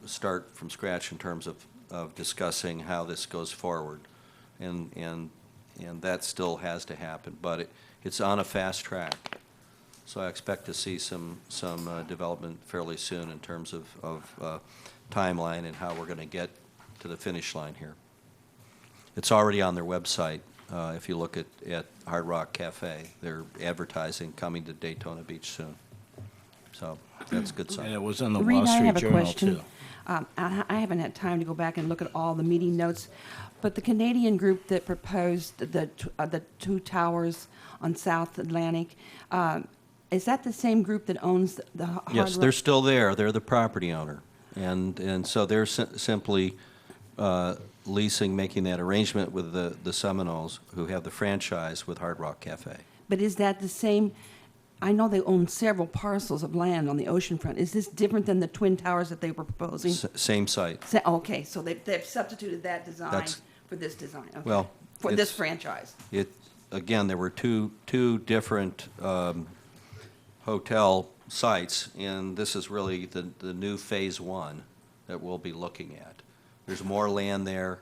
S5: start from scratch in terms of discussing how this goes forward, and that still has to happen, but it's on a fast track. So I expect to see some development fairly soon in terms of timeline and how we're going to get to the finish line here. It's already on their website. If you look at Hard Rock Cafe, they're advertising coming to Daytona Beach soon. So that's a good sign.
S6: And it was in the
S8: Reed,
S6: Wall
S8: I
S6: Street
S8: have a
S6: Journal,
S8: question.
S6: too.
S8: I haven't had time to go back and look at all the meeting notes, but the Canadian group that proposed the two towers on South Atlantic, is that the same group that owns the Hard Rock?
S5: Yes, they're still there. They're the property owner. And so they're simply leasing, making that arrangement with the Seminoles, who have the franchise with Hard Rock Cafe.
S8: But is that the same? I know they own several parcels of land on the oceanfront. Is this different than the twin towers that they were proposing?
S5: Same site.
S8: Okay, so they've substituted that design
S5: That's-
S8: for this design. Okay.
S5: Well,
S8: For this
S5: it's-
S8: franchise.
S5: Again, there were two different hotel sites, and this is really the new phase one that we'll be looking at. There's more land there,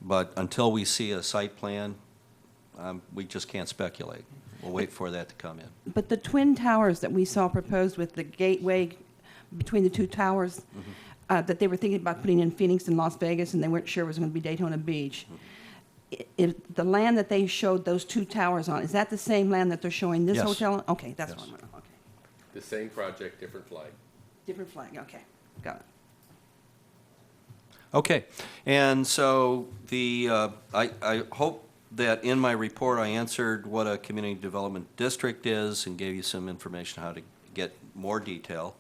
S5: but until we see a site plan, we just can't speculate. We'll wait for that to come in.
S8: But the twin towers that we saw proposed with the gateway between the two towers, that they were thinking about putting in Phoenix and Las Vegas, and they weren't sure it was going to be Daytona Beach. The land that they showed those two towers on, is that the same land that they're showing this
S5: Yes.
S8: hotel? Okay, that's
S5: Yes.
S8: what I'm, okay.
S1: The same project, different flag.
S8: Different flag, okay, got it.
S5: Okay, and so I hope that in my report I answered what a community development district is and gave you some information how to get more detail.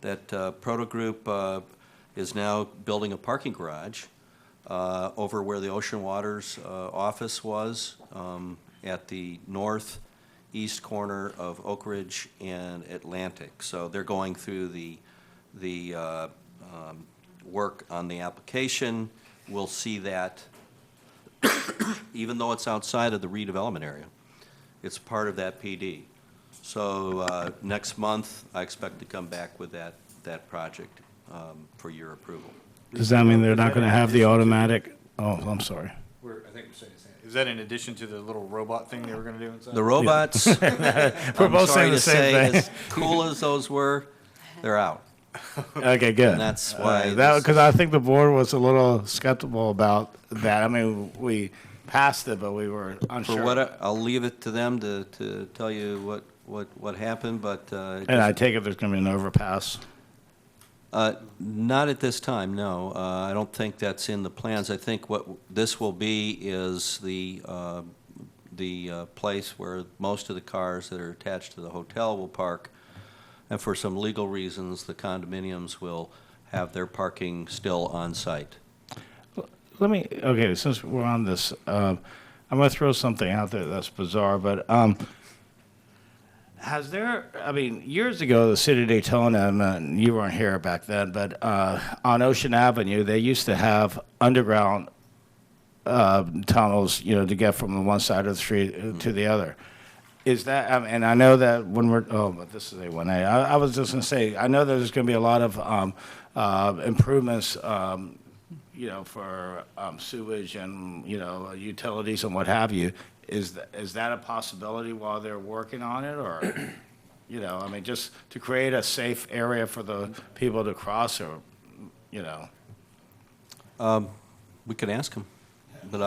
S5: That Proto Group is now building a parking garage over where the Ocean Waters office was, at the northeast corner of Oak Ridge and Atlantic. So they're going through the work on the application. We'll see that, even though it's outside of the redevelopment area, it's part of that PD. So next month, I expect to come back with that project for your approval.
S6: Does that mean they're not going to have the automatic? Oh, I'm sorry.
S10: I think we're saying the same. Is that in addition to the little robot thing they were going to do inside?
S5: The robots,
S6: We're
S5: I'm
S6: both
S5: sorry
S6: saying the
S5: to
S6: same
S5: say,
S6: thing.
S5: as cool as those were, they're out.
S6: Okay, good.
S5: And that's why
S6: Because I think the board was a little skeptical about that. I mean, we passed it, but we were unsure.
S5: For what, I'll leave it to them to tell you what happened, but.
S6: And I take it there's going to be an overpass.
S5: Not at this time, no. I don't think that's in the plans. I think what this will be is the place where most of the cars that are attached to the hotel will park. And for some legal reasons, the condominiums will have their parking still on site.
S6: Okay, since we're on this, I'm going to throw something out there that's bizarre, but has there, I mean, years ago, the city of Daytona, and you weren't here back then, but on Ocean Avenue, they used to have underground tunnels, to get from the one side of the street to the other. Is that, and I know that when but this is A1A. I was just going to say, I know there's going to be a lot of improvements, for sewage and, utilities and what have you. Is that a possibility while they're working on it, or, I mean, just to create a safe area for the people to cross, or,
S5: We could ask them, but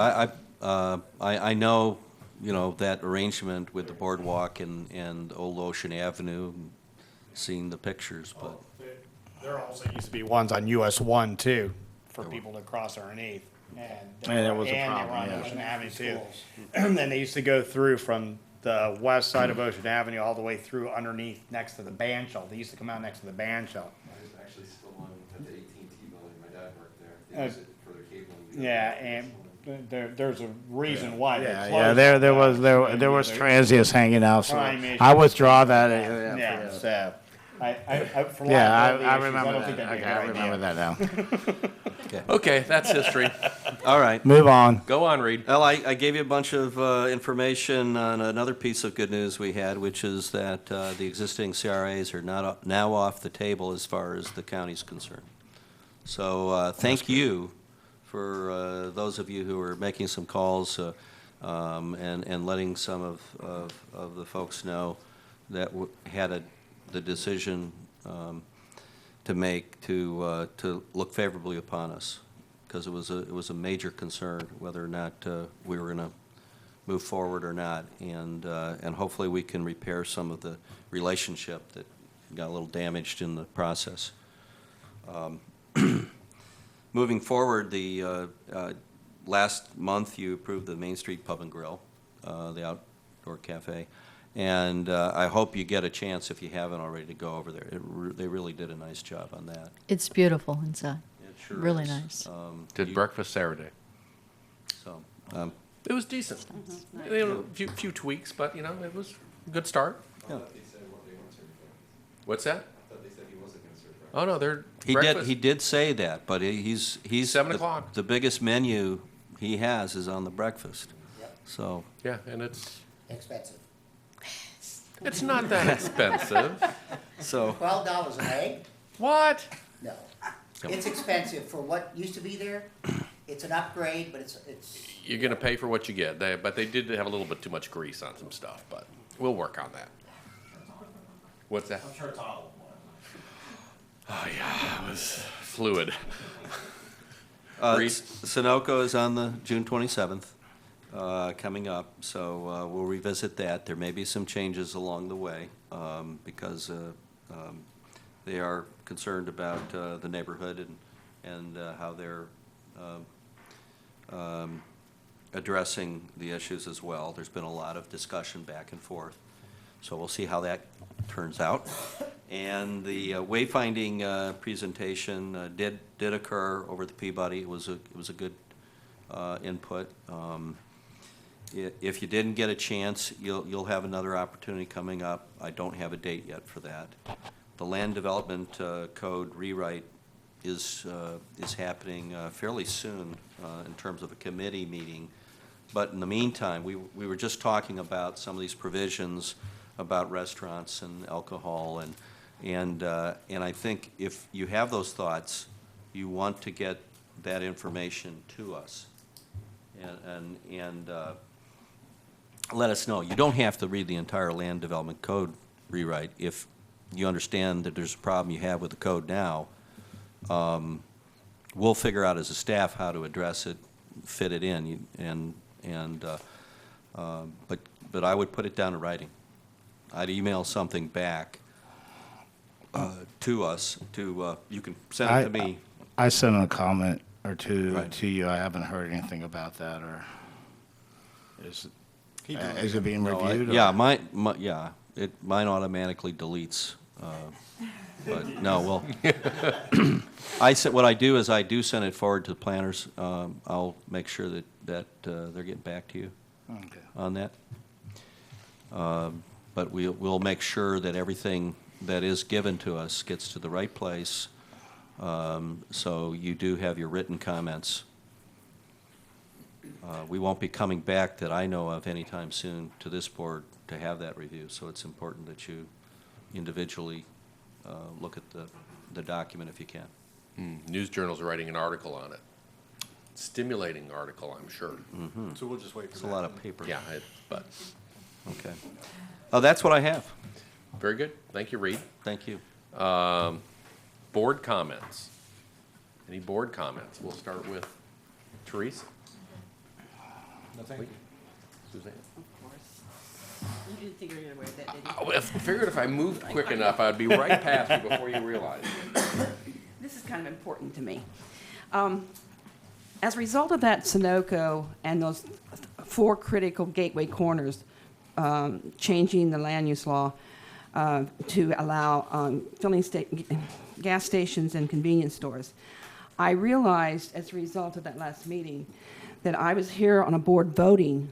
S5: I know, that arrangement with the boardwalk and Old Ocean Avenue, seeing the pictures, but.
S7: There also used to be ones on US 1 too, for people to cross underneath.
S6: And it was a
S7: they were
S6: problem,
S7: on
S6: yeah.
S7: Ocean Avenue too. And then they used to go through from the west side of Ocean Avenue all the way through underneath next to the band shell. They used to come out next to the band shell.
S9: I was actually still on at the AT&T building. My dad worked there.
S7: Uh,
S9: They use it for their cabling.
S7: Yeah, and there's a reason why they
S6: Yeah,
S7: closed.
S6: yeah, there was transients hanging out, so
S7: Prime issue.
S6: I withdraw that.
S7: Yeah, so, for
S6: Yeah,
S7: liability
S6: I
S7: issues,
S6: remember
S7: don't think
S6: that.
S7: that'd be
S6: Okay,
S7: a
S6: I
S7: good
S6: remember
S7: idea.
S6: that now.
S1: Okay, that's history.
S5: All right.
S6: Move on.
S1: Go on, Reed.
S5: Well, I gave you a bunch of information on another piece of good news we had, which is that the existing CRAs are now off the table as far as the county's concerned. So thank you for those of you who are making some calls and letting some of the folks know that had the decision to make to look favorably upon us, because it was a major concern whether or not we were going to move forward or not, and hopefully we can repair some of the relationship that got a little damaged in the process. Moving forward, the last month you approved the Main Street Pub and Grill, the outdoor cafe, and I hope you get a chance, if you haven't already, to go over there. They really did a nice job on that.
S3: It's beautiful inside.
S5: It sure
S3: Really
S5: is.
S3: nice.
S1: Did breakfast Saturday.
S5: So,
S1: It was decent. You know, a few tweaks, but, you know, it was a good start.
S9: I thought they said what they weren't serving breakfast.
S1: What's that?
S9: I thought they said he wasn't going to serve breakfast.
S1: Oh, no, they're
S5: he
S1: breakfast.
S5: did say that, but he's
S1: 7 o'clock.
S5: The biggest menu he has is on the breakfast.
S12: Yep.
S5: So,
S1: Yeah, and it's
S12: Expensive.
S1: not that expensive.
S5: so
S12: $12 an egg?
S1: What?
S12: No. It's expensive for what used to be there. It's an upgrade, but it's
S1: You're gonna pay for what you get. But they did have a little bit too much grease on some stuff, but we'll work on that. What's that?
S7: I'm sure it's all.
S1: Oh, yeah, it was fluid. Reed?
S5: Sunoco is on the June 27th coming up, so we'll revisit that. There may be some changes along the way because they are concerned about the neighborhood and how they're addressing the issues as well. There's been a lot of discussion back and forth, so we'll see how that turns out. And the wayfinding presentation did occur over at the Peabody. It was a good input. If you didn't get a chance, you'll have another opportunity coming up. I don't have a date yet for that. The land development code rewrite is happening fairly soon in terms of a committee meeting. But in the meantime, we were just talking about some of these provisions about restaurants and alcohol, and I think if you have those thoughts, you want to get that information to us, and let us know. You don't have to read the entire land development code rewrite. If you understand that there's a problem you have with the code now, we'll figure out as a staff how to address it, fit it in, but I would put it down in writing. I'd email something back to us. You can send it to me.
S6: I sent a comment or two
S5: Right.
S6: to you. I haven't heard anything about that, or is it being reviewed? or-
S5: Yeah, mine automatically deletes. But no, well, what I do is I do send it forward to the planners. I'll make sure that they're getting back to you
S6: Okay.
S5: on that. But we'll make sure that everything that is given to us gets to the right place. So you do have your written comments. We won't be coming back that I know of anytime soon to this board to have that review. So it's important that you individually look at the document if you can.
S1: News Journal's writing an article on it. Stimulating article, I'm sure.
S10: So we'll just wait for
S5: It's
S10: that.
S5: a lot of paper.
S1: Yeah, but
S5: Okay. That's what I have.
S1: very good. Thank you, Reed.
S5: Thank you.
S1: Board comments. Any board comments? We'll start with Teresa.
S10: No, thank you.
S1: Suzanne.
S2: Of course. You didn't think you were gonna wear that, did you?
S1: I figured if I moved quick enough, I'd be right past you before you realized.
S8: This is kind of important to me. As a result of that Sunoco and those 4 critical gateway corners, changing the land use law to allow gas stations and convenience stores. I realized as a result of that last meeting that I was here on a board voting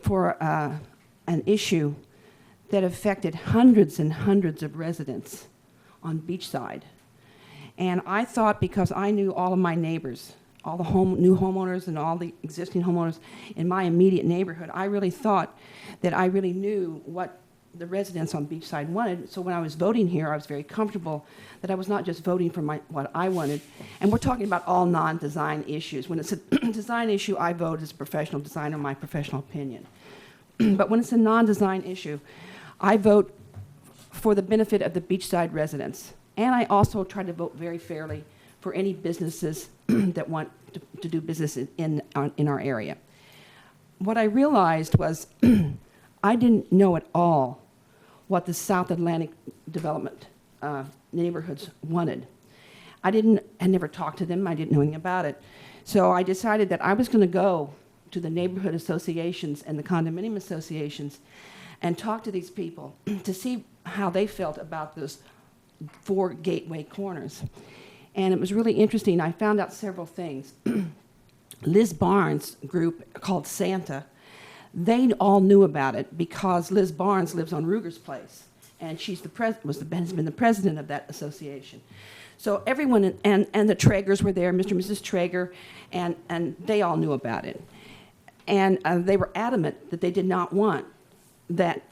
S8: for an issue that affected hundreds and hundreds of residents on Beachside. And I thought, because I knew all of my neighbors, all the new homeowners and all the existing homeowners in my immediate neighborhood, I really thought that I really knew what the residents on Beachside wanted. So when I was voting here, I was very comfortable that I was not just voting for what I wanted. And we're talking about all non-design issues. When it's a design issue, I vote as a professional designer, my professional opinion. But when it's a non-design issue, I vote for the benefit of the Beachside residents. And I also try to vote very fairly for any businesses that want to do business in our area. What I realized was I didn't know at all what the South Atlantic development neighborhoods wanted. I never talked to them. I didn't know anything about it. So I decided that I was going to go to the neighborhood associations and the condominium associations and talk to these people to see how they felt about those 4 gateway corners. And it was really interesting. I found out several things. Liz Barnes' group called Santa, they all knew about it because Liz Barnes lives on Ruger's Place, and she's has been the president of that association. So everyone, and the Tragers were there, Mr. and Mrs. Trager, and they all knew about it. And they were adamant that they did not want that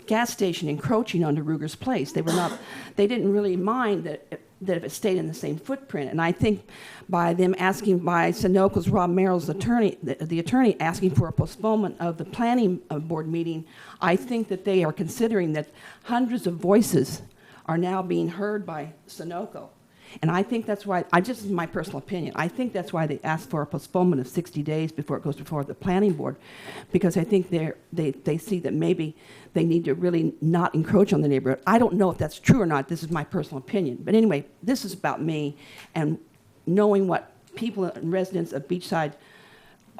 S8: gas station encroaching onto Ruger's Place. They didn't really mind that if it stayed in the same footprint. And I think by them asking, by Sunoco's Rob Merrill's attorney, the attorney asking for a postponement of the planning board meeting, I think that they are considering that hundreds of voices are now being heard by Sunoco. And I think that's why, this is my personal opinion, I think that's why they asked for a postponement of 60 days before it goes before the planning board, because I think they see that maybe they need to really not encroach on the neighborhood. I don't know if that's true or not. This is my personal opinion. But anyway, this is about me and knowing what people and residents of Beachside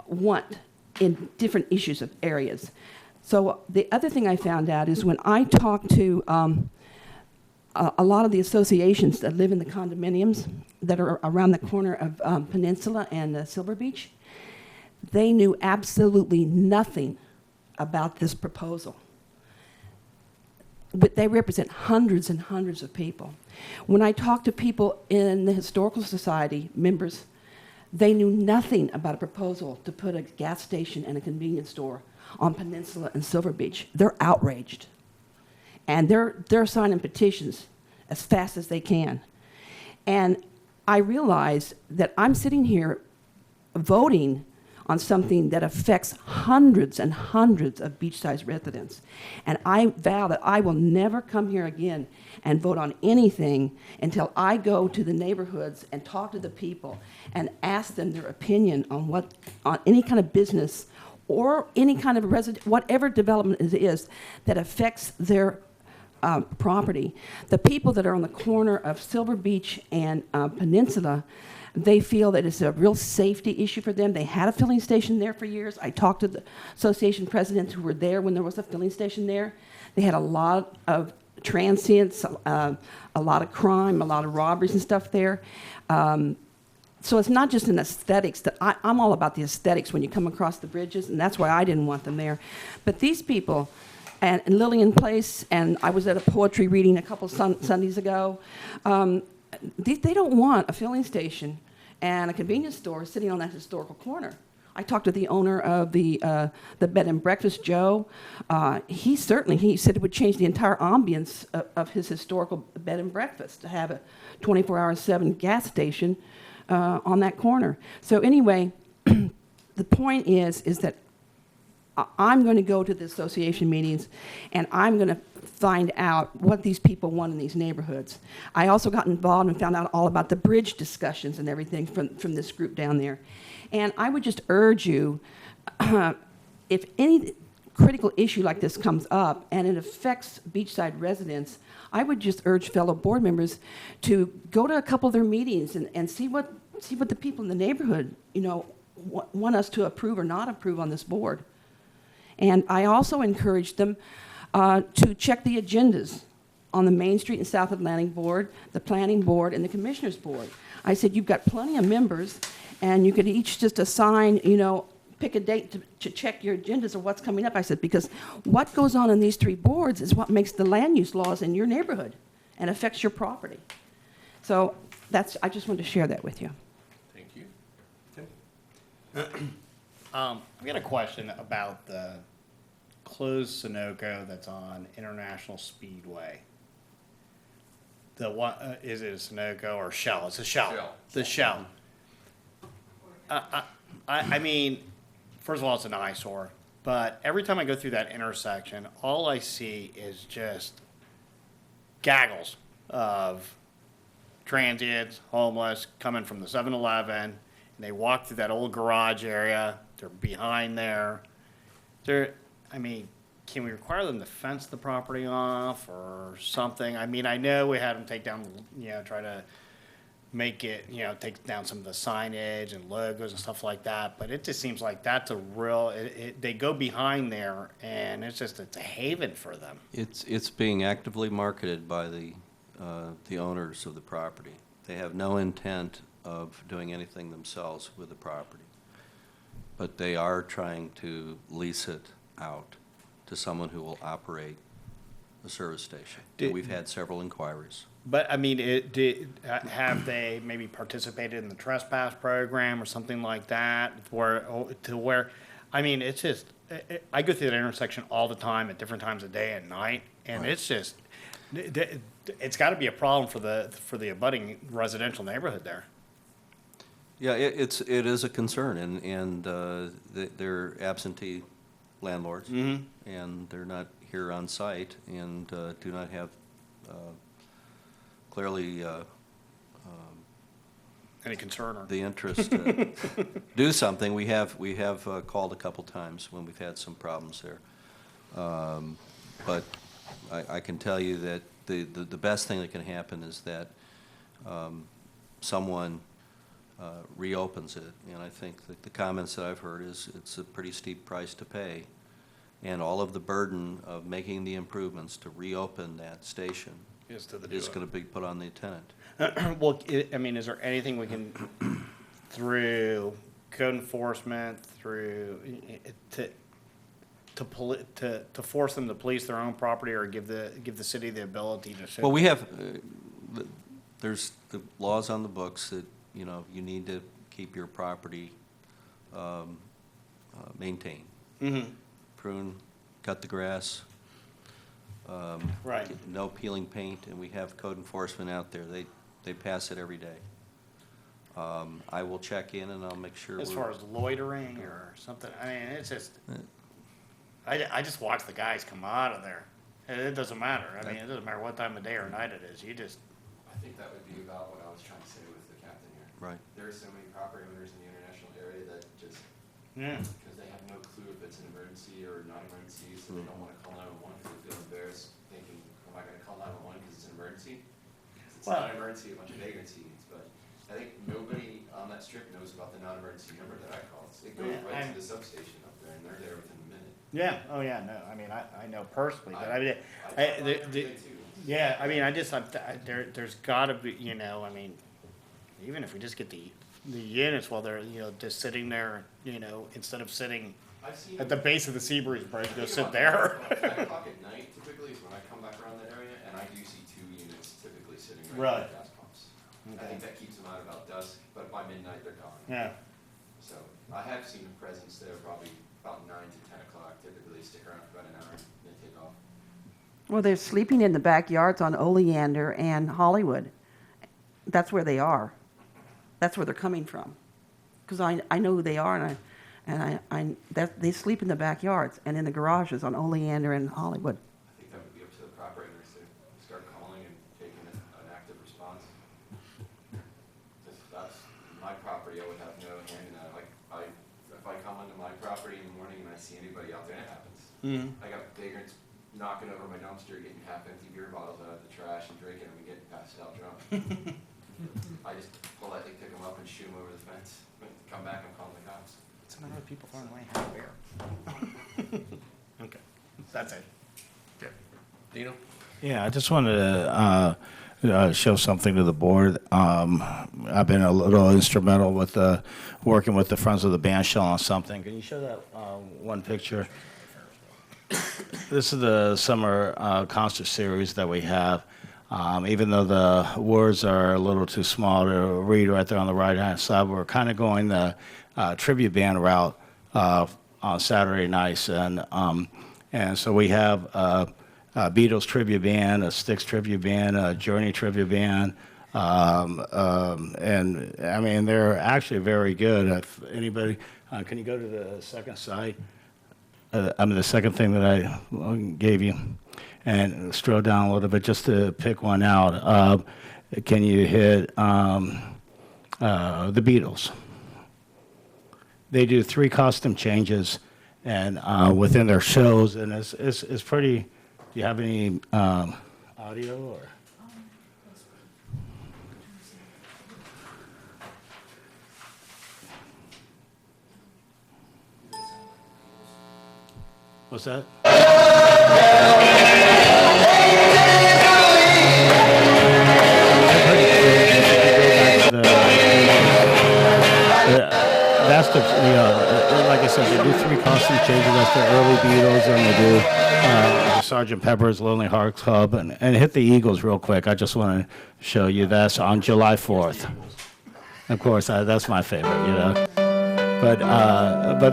S8: want in different issues of areas. So the other thing I found out is when I talked to a lot of the associations that live in the condominiums that are around the corner of Peninsula and Silver Beach, they knew absolutely nothing about this proposal. But they represent hundreds and hundreds of people. When I talked to people in the Historical Society, members, they knew nothing about a proposal to put a gas station and a convenience store on Peninsula and Silver Beach. They're outraged. And they're signing petitions as fast as they can. And I realized that I'm sitting here voting on something that affects hundreds and hundreds of Beachside residents. And I vow that I will never come here again and vote on anything until I go to the neighborhoods and talk to the people and ask them their opinion on any kind of business or any kind of whatever development it is that affects their property. The people that are on the corner of Silver Beach and Peninsula, they feel that it's a real safety issue for them. They had a filling station there for years. I talked to the association presidents who were there when there was a filling station there. They had a lot of transients, a lot of crime, a lot of robberies and stuff there. So it's not just an aesthetics. I'm all about the aesthetics when you come across the bridges, and that's why I didn't want them there. But these people, and Lillian Place, and I was at a poetry reading a couple Sundays ago, they don't want a filling station and a convenience store sitting on that historical corner. I talked to the owner of the bed and breakfast, Joe. He said it would change the entire ambience of his historical bed and breakfast to have a 24/7 gas station on that corner. So anyway, the point is that I'm going to go to the association meetings, and I'm going to find out what these people want in these neighborhoods. I also got involved and found out all about the bridge discussions and everything from this group down there. And I would just urge you, if any critical issue like this comes up and it affects Beachside residents, I would just urge fellow board members to go to a couple of their meetings and see what the people in the neighborhood, want us to approve or not approve on this board. And I also encouraged them to check the agendas on the Main Street and South Atlantic Board, the Planning Board, and the Commissioners Board. I said, you've got plenty of members, and you could each just assign, pick a date to check your agendas of what's coming up. I said, because what goes on in these three boards is what makes the land use laws in your neighborhood and affects your property. So I just wanted to share that with you.
S1: Thank you.
S7: I've got a question about the closed Sunoco that's on International Speedway. The one, is it a Sunoco or Shell? It's a Shell.
S1: Shell.
S7: The Shell. I mean, first of all, it's an eyesore, but every time I go through that intersection, all I see is just gaggles of transients, homeless, coming from the 7-Eleven, and they walk through that old garage area. They're behind there. I mean, can we require them to fence the property off or something? I mean, I know we had them take down, try to make it, take down some of the signage and logos and stuff like that, but it just seems like that's a real, they go behind there, and it's a haven for them.
S5: It's being actively marketed by the owners of the property. They have no intent of doing anything themselves with the property, but they are trying to lease it out to someone who will operate a service station. And we've had several inquiries.
S7: But, I mean, have they maybe participated in the trespass program or something like that, I mean, it's just, I go through that intersection all the time at different times of day and night, and it's just, it's got to be a problem for the abutting residential neighborhood there.
S5: Yeah, it is a concern, and they're absentee landlords, and they're not here on site, and do not have clearly
S7: Any concern or?
S5: the interest to do something. We have called a couple times when we've had some problems there. But I can tell you that the best thing that can happen is that someone reopens it. And I think that the comments that I've heard is it's a pretty steep price to pay. And all of the burden of making the improvements to reopen that station is going to be put on the tenant.
S7: Well, I mean, is there anything we can, through code enforcement, to force them to police their own property, or give the city the ability to?
S5: Well, we have, there's the laws on the books that, you need to keep your property maintained. Prune, cut the grass.
S7: Right.
S5: No peeling paint, and we have code enforcement out there. They pass it every day. I will check in and I'll make sure.
S7: As far as loitering or something, I mean, it's just, I just watch the guys come out of there. It doesn't matter. I mean, it doesn't matter what time of day or night it is.
S9: I think that would be about what I was trying to say with the captain here.
S5: Right.
S9: There are so many property owners in the international area that just,
S7: Yeah.
S9: because they have no clue if it's an emergency or not emergency, so they don't want to call 911 because they feel embarrassed thinking, am I going to call 911 because it's an emergency? 'Cause it's not an emergency, a bunch of vagrancy needs, but I think nobody on that strip knows about the non-emergency number that I called. It goes right to the substation up there, and they're there within a minute.
S7: Yeah, oh yeah, no, I mean, I know personally, but I mean,
S9: I call it every day too.
S7: yeah, I mean, there's gotta be, I mean, even if we just get the units while they're, just sitting there, instead of sitting
S9: I've seen
S7: at the base of the Seabreeze Bridge, go sit there.
S9: About 5 o'clock at night typically is when I come back around that area, and I do see 2 units typically sitting right
S7: Right.
S9: near gas pumps. I think that keeps them out about dusk, but by midnight they're gone.
S7: Yeah,
S9: So I have seen a presence there probably about 9 to 10 o'clock. Typically they stick around for about an hour and they take off.
S8: Well, they're sleeping in the backyards on Oleander and Hollywood. That's where they are. That's where they're coming from. Because I know who they are, and they sleep in the backyards and in the garages on Oleander and Hollywood.
S9: I think that would be up to the property owners to start calling and taking an active response. If that's my property, I would have no hand in that. Like, if I come onto my property in the morning and I see anybody out there, it happens. I got vagrants knocking over my dumpster, getting half-empty beer bottles out of the trash and drinking them and getting passed out drunk. I just politely pick them up and shoo them over the fence. Come back and call the cops.
S7: it's another people throwing away half beer. That's it.
S1: Dino?
S6: Yeah, I just wanted to show something to the board. I've been a little instrumental with working with the Friends of the Bandshell on something. Can you show that one picture? This is the summer concert series that we have. Even though the words are a little too small to read right there on the right-hand side, we're kind of going the tribute band route on Saturday nights. And so we have a Beatles tribute band, a Styx tribute band, a Journey tribute band, and I mean they're actually very good. If anybody, can you go to the second site? The second thing that I gave you, and scroll down a little bit just to pick one out. Can you hit the Beatles? They do 3 costume changes, and within their shows, and it's pretty. Do you have any audio or? What's that? That's the, like I said, they do 3 costume changes. That's the early Beatles, and they do Sgt. Pepper's Lonely Hearts Club, and hit the Eagles real quick. I just want to show you that's on July 4th. Of course, that's my favorite, But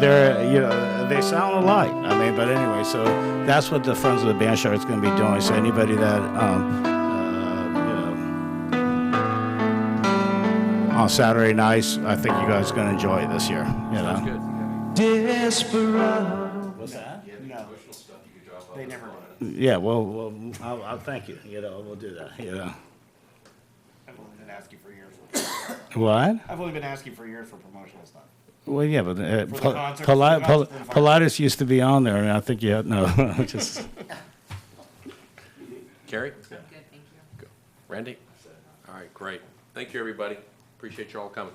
S6: they're, they sound alike. I mean, but anyway, so that's what the Friends of the Bandshell is going to be doing. So anybody that, on Saturday nights, I think you guys are going to enjoy it this year,
S1: Sounds good.
S6: Desperado. What's that?
S7: No. They never do.
S6: Yeah, well, I'll thank you. We'll do that.
S7: I've only been asking for years.
S6: What?
S7: I've only been asking for years for promotional stuff.
S6: Well, yeah, but
S7: For the concerts, for the concerts, for the
S6: Pilatus used to be on there, and I think you had, no, just.
S1: Carrie?
S2: Good, thank you.
S1: Randy? All right, great. Thank you, everybody. Appreciate you all coming.